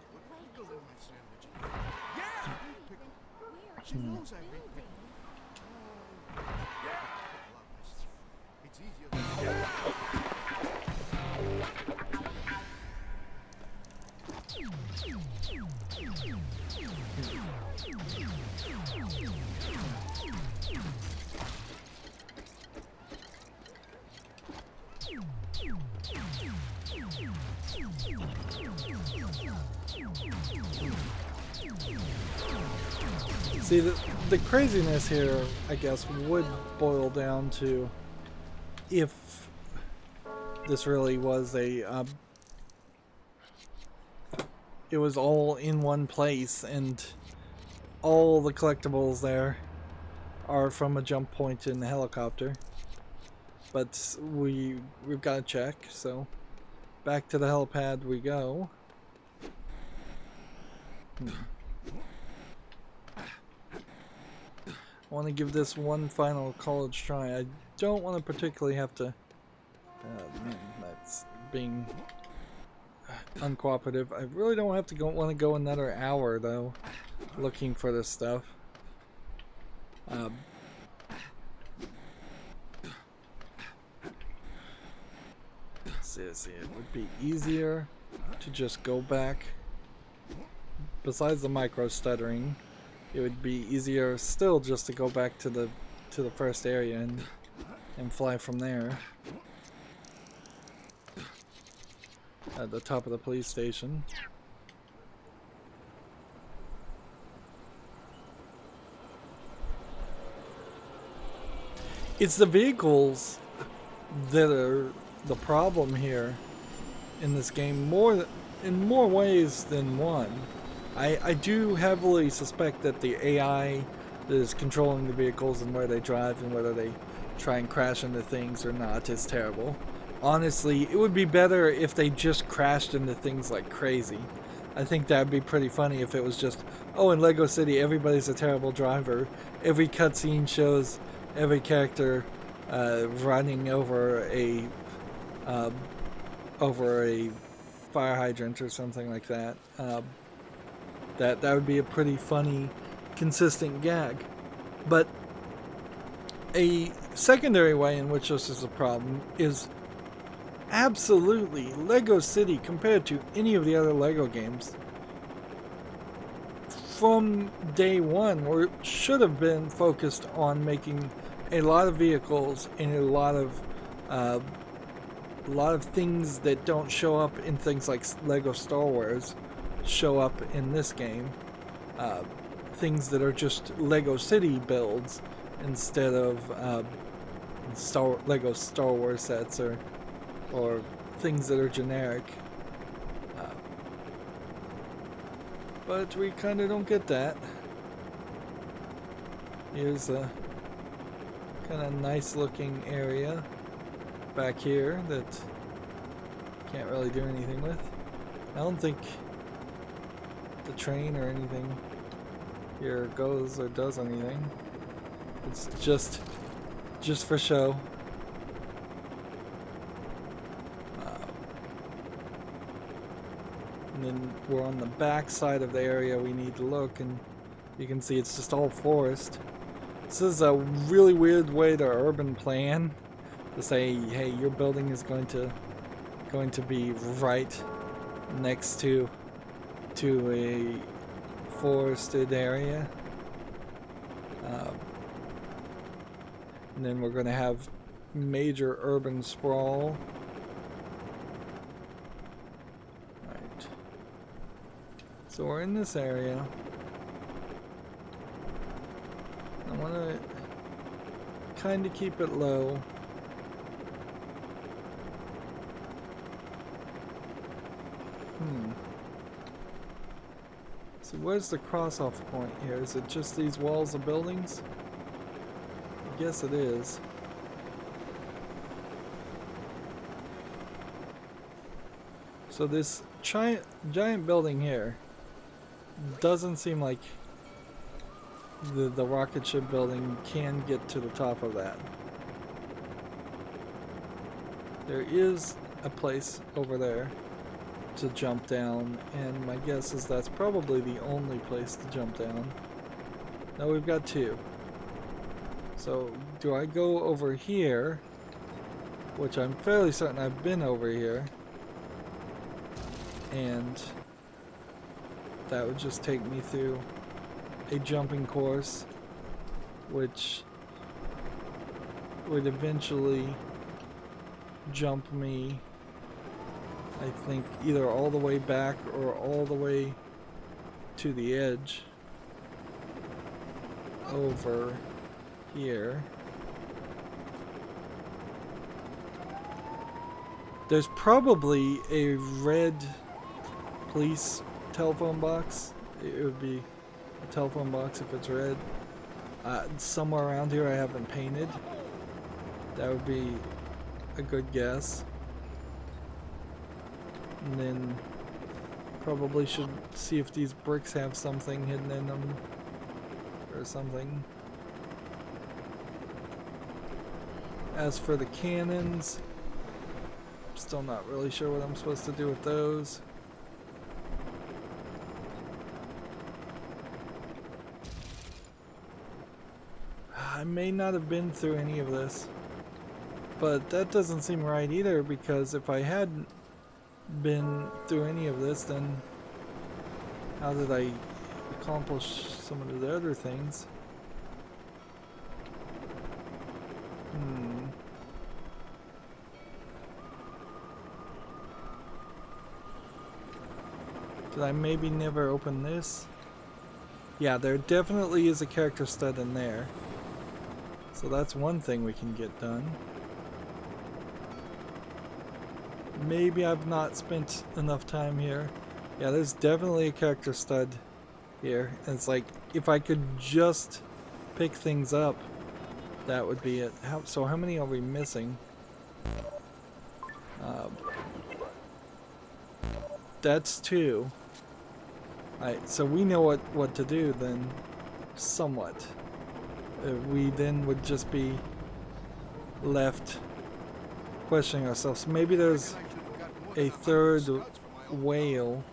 See, the craziness here, I guess, would boil down to if this really was it was all in one place and all the collectibles there are from a jump point in the helicopter. But we've got to check, so back to the helipad we go. I want to give this one final college try. I don't want to particularly have to... man, that's being uncooperative. I really don't have to want to go another hour, though, looking for this stuff. Seriously, it would be easier to just go back. Besides the micro stuttering, it would be easier still just to go back to the first area and fly from there. At the top of the police station. It's the vehicles that are the problem here in this game, in more ways than one. I do heavily suspect that the AI that is controlling the vehicles and where they drive and whether they try and crash into things or not is terrible. Honestly, it would be better if they just crashed into things like crazy. I think that would be pretty funny if it was just, oh, in LEGO City feverybody's a terrible driver. Every cutscene shows every character running over a fire hydrant or something like that. That would be a pretty funny, consistent gag. But a secondary way in which this is a problem is absolutely LEGO City compared to any of the other LEGO games. From day one, or should have been focused on making a lot of vehicles and a lot of things that don't show up in things like LEGO Star Wars show up in this game. Things that are just LEGO City builds instead of LEGO Star Wars sets or things that are generic. But we kind of don't get that. Here's a kind of nice looking area back here that can't really do anything with. I don't think the train or anything here goes or does anything. It's just for show. And then we're on the back side of the area we need to look, and you can see it's just all forest. This is a really weird way to urban plan, to say, hey, your building is going to be right next to a forested area. And then we're going to have major urban sprawl. Right. So we're in this area. I want to kind of keep it low. So where's the cross-off point here? Is it just these walls of buildings? I guess it is. So this giant building here doesn't seem like the rocket ship building can get to the top of that. There is a place over there to jump down, and my guess is that's probably the only place to jump down. Now we've got two. So do I go over here, which I'm fairly certain I've been over here, and that would just take me through a jumping course, which would eventually jump me, I think, either all the way back or all the way to the edge over here. There's probably a red police telephone box. It would be a telephone box if it's red. Somewhere around here I haven't painted. That would be a good guess. And then Probably should see if these bricks have something hidden in them or something. As for the cannons, still not really sure what I'm supposed to do with those. I may not have been through any of this, but that doesn't seem right either, because if I hadn't been through any of this, then how did I accomplish some of the other things? Did I maybe never open this? Yeah, there definitely is a character stud in there. So that's one thing we can get done. Maybe I've not spent enough time here. Yeah, there's definitely a character stud here. And it's like, if I could just pick things up, that would be it. So how many are we missing? That's 2. Alright, so we know what to do then, somewhat. We then would just be left questioning ourselves. Maybe there's a third whale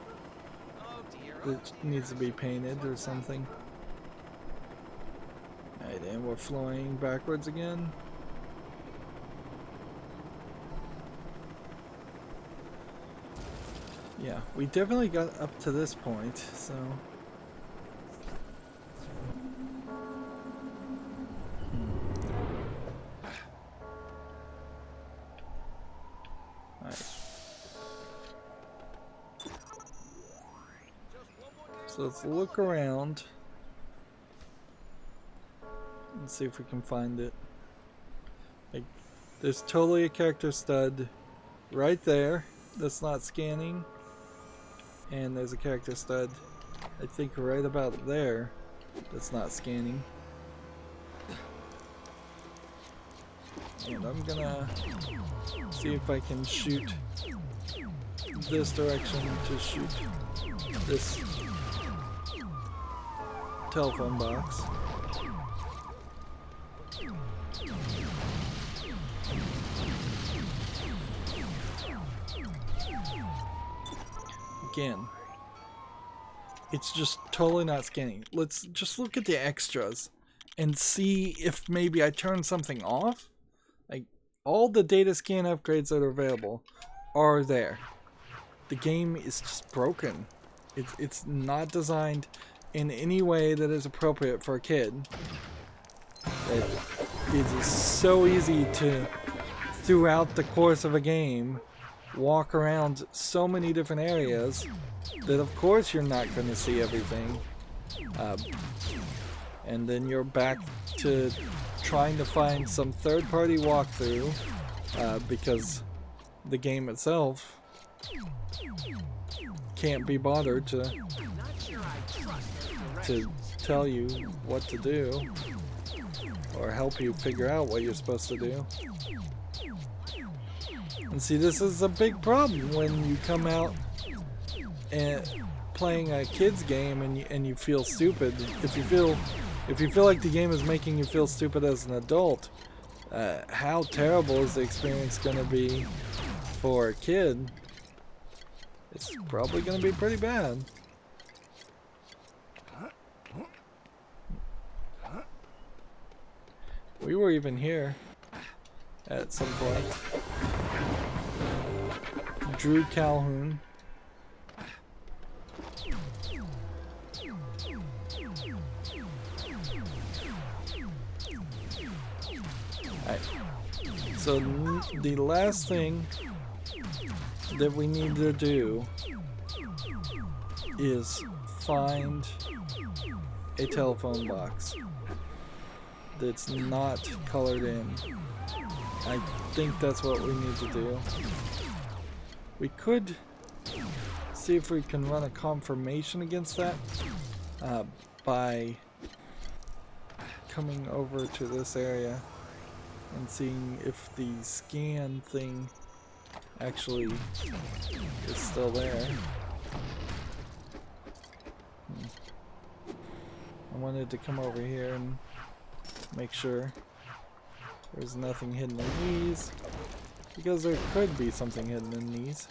that needs to be painted or something. Alright, and we're flying backwards again. Yeah, we definitely got up to this point, so... Alright. So let's look around and see if we can find it. Like, there's totally a character stud right there that's not scanning. And there's a character stud, I think, right about there that's not scanning. And I'm gonna see if I can shoot this direction to shoot this telephone box. Again, it's just totally not scanning. Let's just look at the extras and see if maybe I turn something off. Like, all the data scan upgrades that are available are there. The game is just broken. It's not designed in any way that is appropriate for a kid. It is so easy to, throughout the course of a game, walk around so many different areas that of course you're not going to see everything, and then you're back to trying to find some third-party walkthrough because the game itself can't be bothered to tell you what to do or help you figure out what you're supposed to do. And see, this is a big problem when you come out and playing a kid's game and you feel stupid. If you feel like the game is making you feel stupid as an adult, how terrible is the experience going to be for a kid? It's probably going to be pretty bad. We were even here at some point. Drew Calhoun. Alright. So the last thing that we need to do is find a telephone box that's not colored in. I think that's what we need to do. We could see if we can run a confirmation against that by coming over to this area and seeing if the scan thing actually is still there. wanted to come over here and make sure there's nothing hidden in these, because there could be something hidden in these.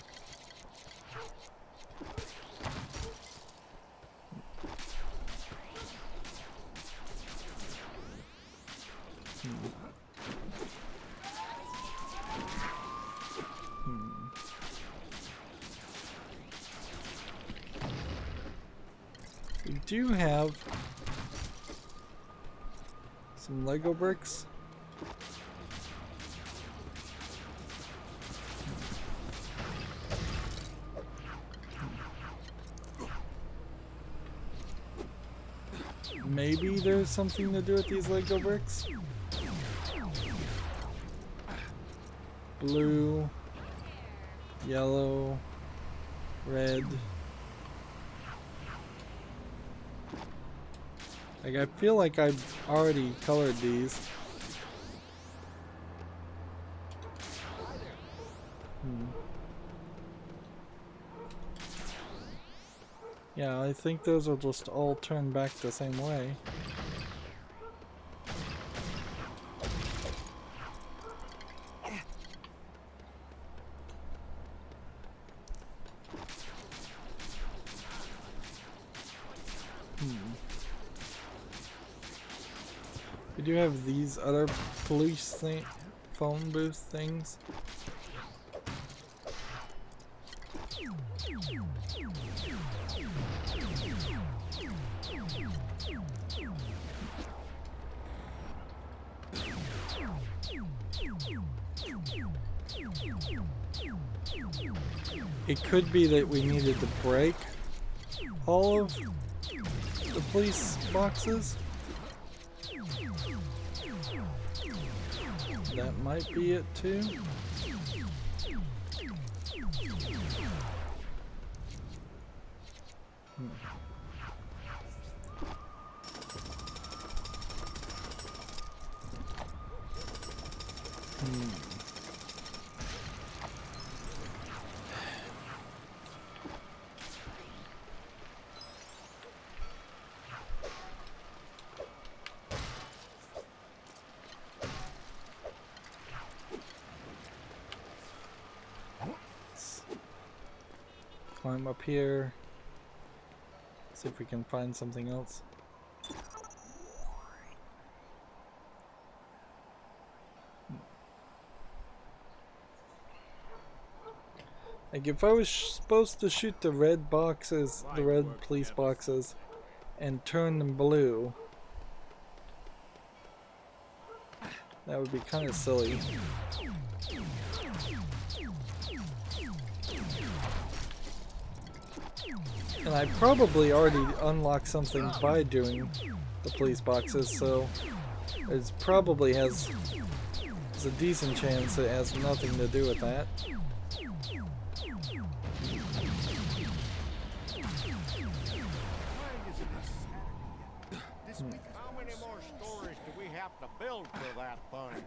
We do have some Lego bricks. Maybe there's something to do with these Lego bricks. Blue, yellow, red. Like, I feel like I've already colored these. Yeah, I think those will just all turn back the same way. We do have these other police phone booth things. It could be that we needed to break all of the police boxes. That might be it too. Climb up here, see if we can find something else. Like, if I was supposed to shoot the red boxes, the red police boxes, and turn them blue, that would be kind of silly. And I probably already unlocked something by doing the police boxes, so it probably has a decent chance it has nothing to do with that. How many more stories do we have to build for that bunny?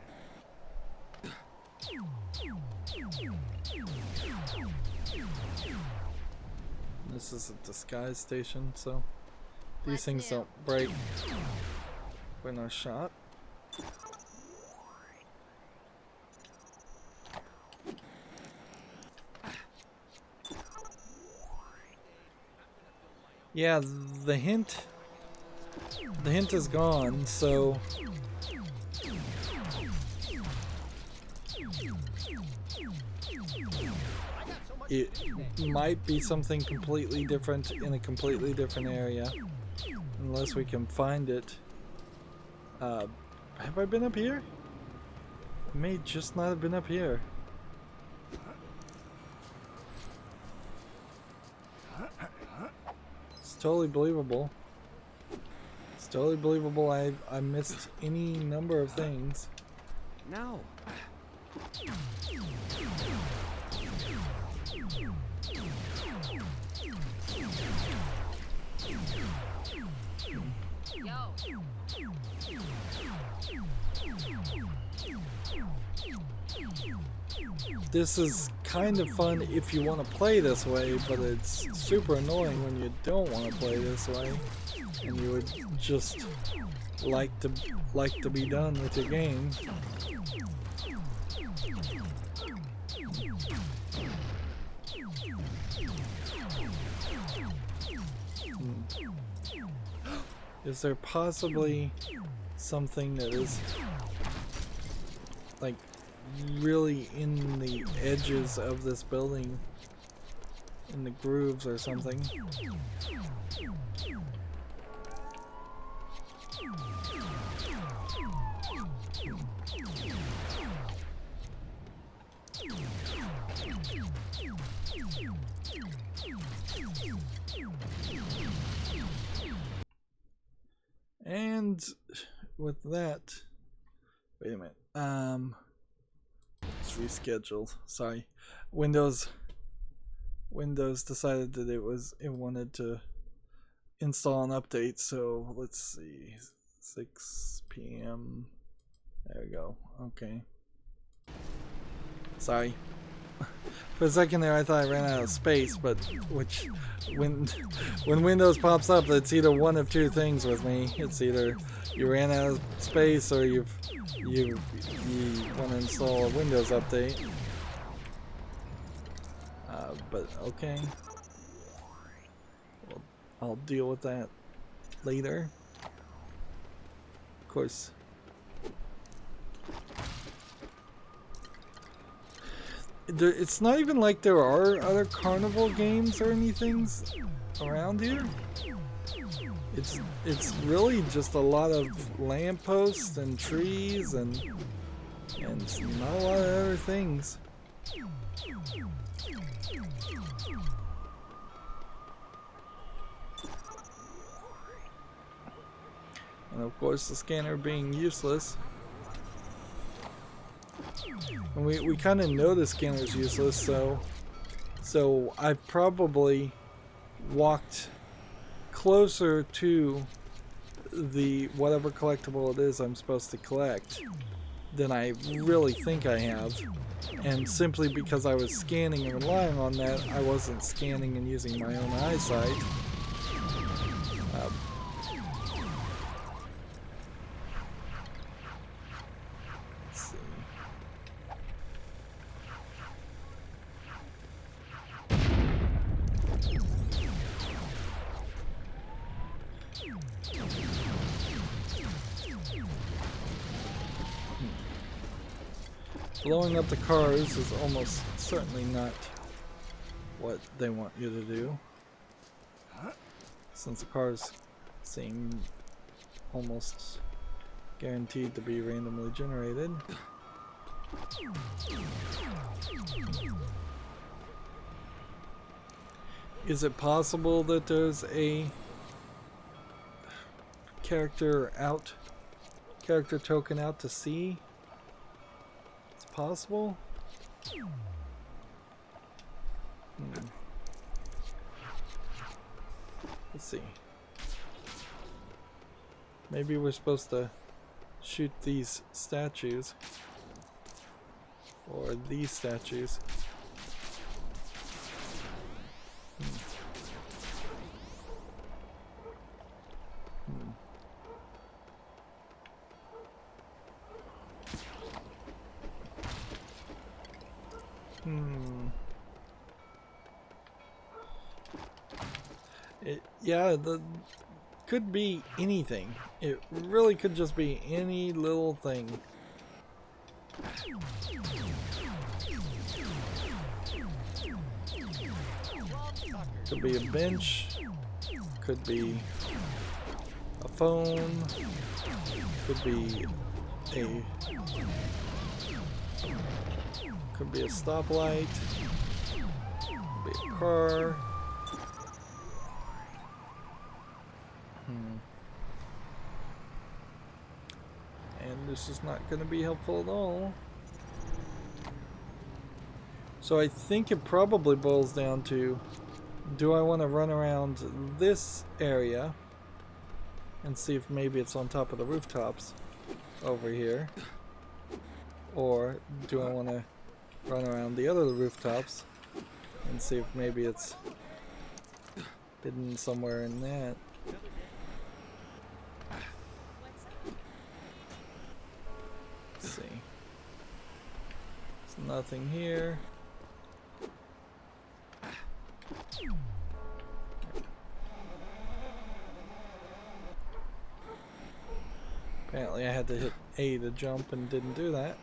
This is a disguise station, so these things don't break when they're shot. Yeah, the hint is gone, so it might be something completely different in a completely different area, unless we can find it. Have I been up here? I may just not have been up here. It's totally believable. It's totally believable I missed any number of things. No. This is kind of fun if you want to play this way, but it's super annoying when you don't want to play this way and you would just like to be done with your game. Is there possibly something that is like really in the edges of this building, in the grooves or something? And with that, wait a minute. It's rescheduled. Sorry, Windows decided that it wanted to install an update. So let's see, 6 p.m. There we go. Okay. Sorry. For a second there, I thought I ran out of space, but when Windows pops up, it's either one of two things with me. It's either you ran out of space or you want to install a Windows update. But okay, well, I'll deal with that later. Of course. It's not even like there are other carnival games or anything around here. It's really just a lot of lampposts and trees and not a lot of other things. And of course the scanner being useless. And we kind of know the scanner's useless, so I've probably walked closer to the whatever collectible it is I'm supposed to collect than I really think I have. And simply because I was scanning and relying on that, I wasn't scanning and using my own eyesight. Blowing up the cars is almost certainly not what they want you to do, since the cars seem almost guaranteed to be randomly generated. Is it possible that there's a character token out to sea? Possible? Let's see. Maybe we're supposed to shoot these statues. Or these statues. Yeah, could be anything. It really could just be any little thing. Could be a bench. Could be a phone. Could be a stoplight. Could be a car. And this is not going to be helpful at all. So I think it probably boils down to, do I want to run around this area and see if maybe it's on top of the rooftops over here? Or do I want to run around the other rooftops and see if maybe it's hidden somewhere in that? Let's see. There's nothing here. Apparently I had to hit A to jump and didn't do that.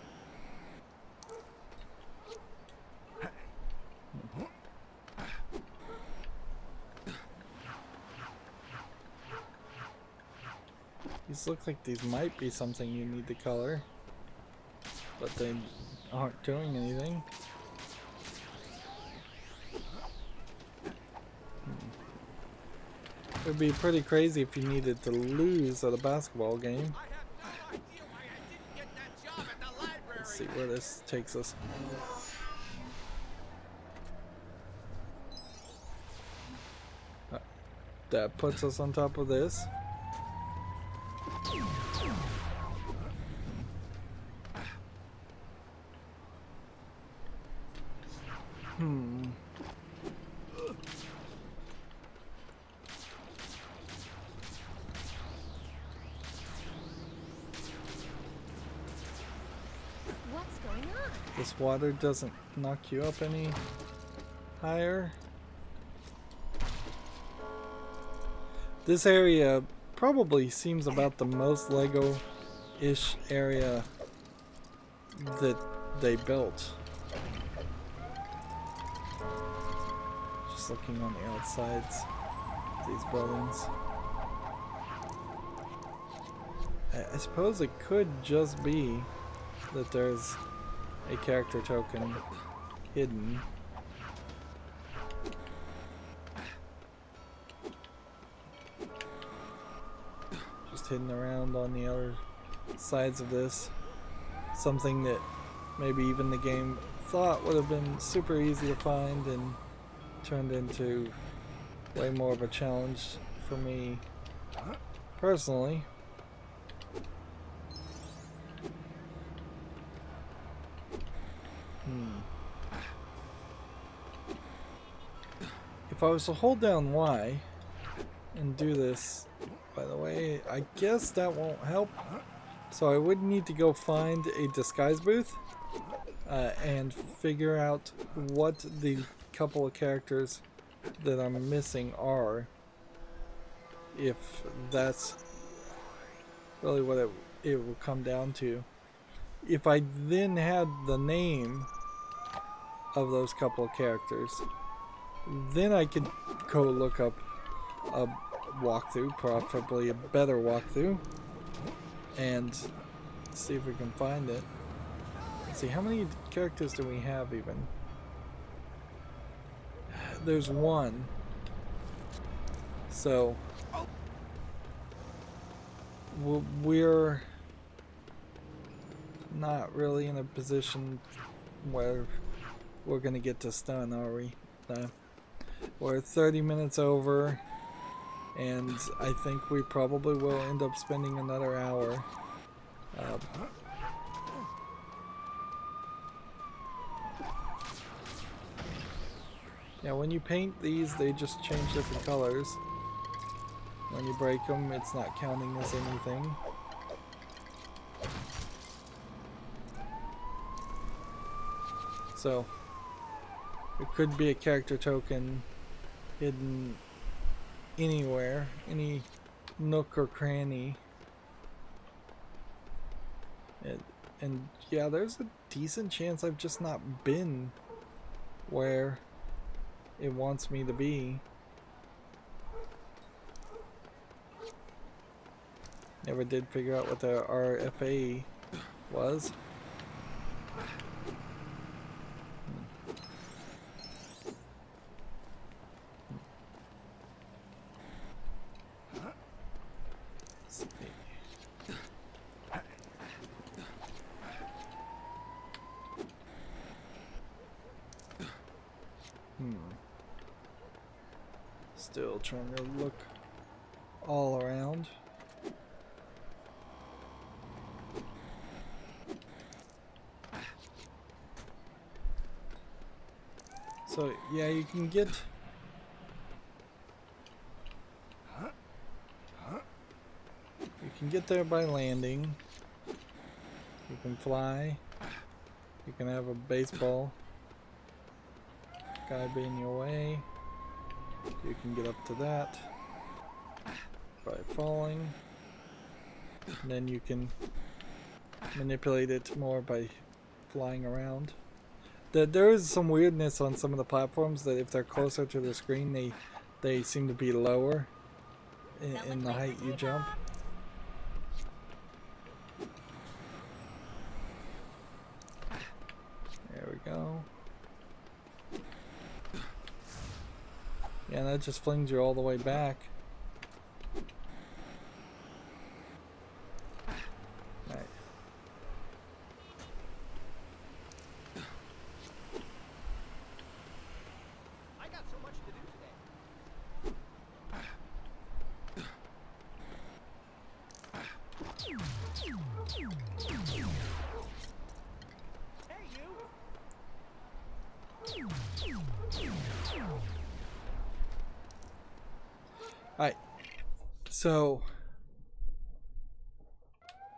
These look like these might be something you need to color, but they aren't doing anything. It would be pretty crazy if you needed to lose at a basketball game. Let's see where this takes us. That puts us on top of this. What's going on? This water doesn't knock you up any higher. This area probably seems about the most Lego-ish area that they built. Just looking on the outsides of these buildings. I suppose it could just be that there's a character token hidden. Just hidden around on the other sides of this. Something that maybe even the game thought would have been super easy to find and turned into way more of a challenge for me personally. If I was to hold down Y and do this, by the way, I guess that won't help. So I would need to go find a disguise booth and figure out what the couple of characters that I'm missing are. If that's really what it will come down to. If I then had the name of those couple of characters, then I could go look up a walkthrough, preferably a better walkthrough, and see if we can find it. Let's see, how many characters do we have even? There's one. So we're not really in a position where we're gonna get to stun, are we? No. We're 30 minutes over, and I think we probably will end up spending another hour. Yeah, when you paint these, they just change different colors. When you break them, it's not counting as anything. So, it could be a character token hidden anywhere, any nook or cranny. And yeah, there's a decent chance I've just not been where it wants me to be. Never did figure out what the RFA was. Still trying to look all around. So yeah, you can get there by landing. You can fly. You can have a baseball guy be in your way. You can get up to that by falling. And then you can manipulate it more by flying around. There is some weirdness on some of the platforms that if they're closer to the screen, they seem to be lower in the height you jump. There we go. Yeah, that just flings you all the way back. Right. I got so much to do today. Hey, you! Alright. So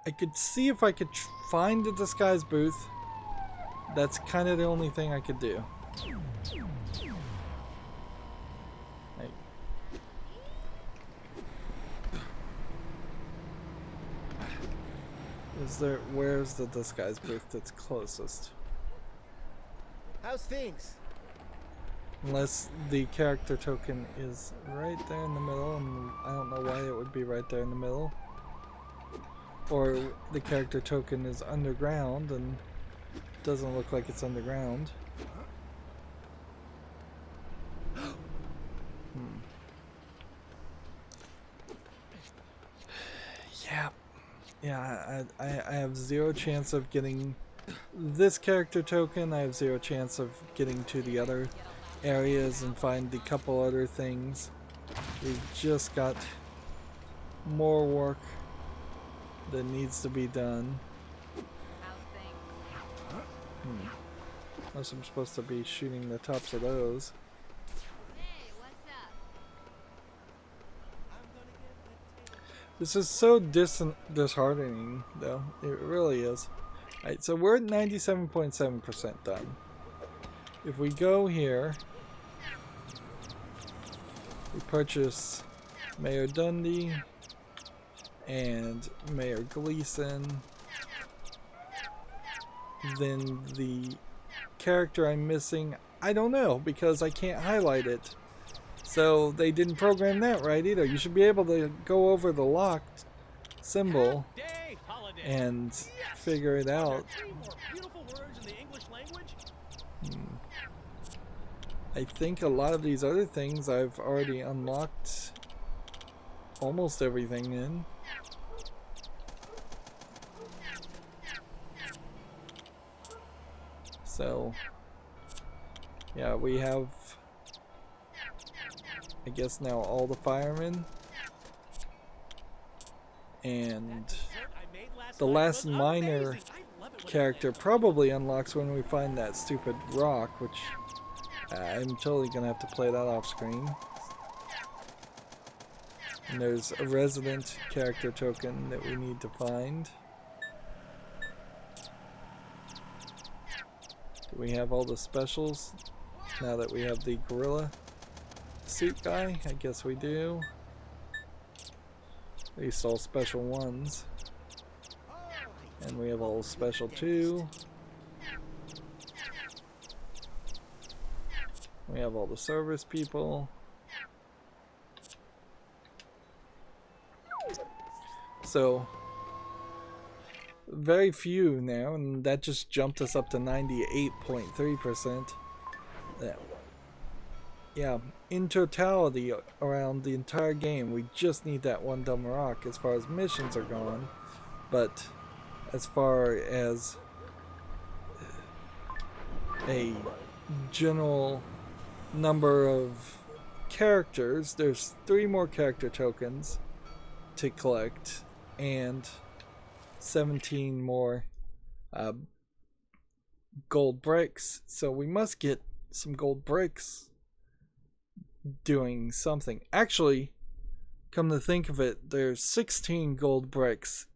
I could see if I could find the disguise booth. That's kind of the only thing I could do. Right. Where's the disguise booth that's closest? How's things? Unless the character token is right there in the middle, and I don't know why it would be right there in the middle. Or the character token is underground and doesn't look like it's underground. Yeah, I have zero chance of getting this character token. I have zero chance of getting to the other areas and find the couple other things. We've just got more work that needs to be done. Unless I'm supposed to be shooting the tops of those. This is so disheartening, though. It really is. Alright, so we're at 97.7% done. If we go here, we purchase Mayor Dundee and Mayor Gleason. Then the character I'm missing, I don't know, because I can't highlight it. So they didn't program that right either. You should be able to go over the locked symbol and figure it out. I think a lot of these other things I've already unlocked almost everything in. So yeah, we have, I guess, now all the firemen, and the last minor character probably unlocks when we find that stupid rock, which I'm totally gonna have to play that off screen. And there's a resident character token that we need to find. Do we have all the specials now that we have the gorilla suit guy? I guess we do. At least all special ones. And we have all special too. We have all the service people. So very few now, and that just jumped us up to 98.3%. Yeah, in totality around the entire game, we just need that one dumb rock as far as missions are gone. But as far as a general number of characters, there's 3 more character tokens to collect and 17 more gold bricks. So we must get some gold bricks doing something. Actually, come to think of it, there's 16 gold bricks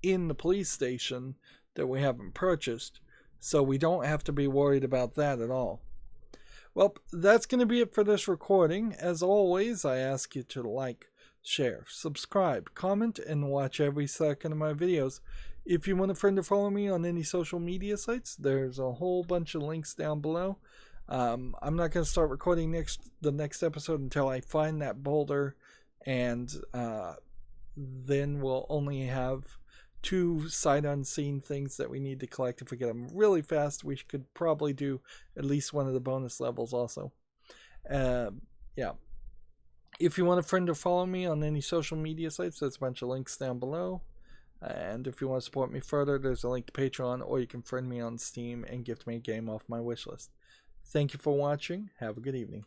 in the police station that we haven't purchased, so we don't have to be worried about that at all. Well, that's going to be it for this recording. As always, I ask you to like, share, subscribe, comment, and watch every second of my videos. If you want a friend to follow me on any social media sites, there's a whole bunch of links down below. I'm not going to start recording the next episode until I find that boulder, and then we'll only have 2 sight unseen things that we need to collect. If we get them really fast, we could probably do at least one of the bonus levels also. Yeah. If you want a friend to follow me on any social media sites, there's a bunch of links down below. And if you want to support me further, there's a link to Patreon, or you can friend me on Steam and gift me a game off my wishlist. Thank you for watching. Have a good evening.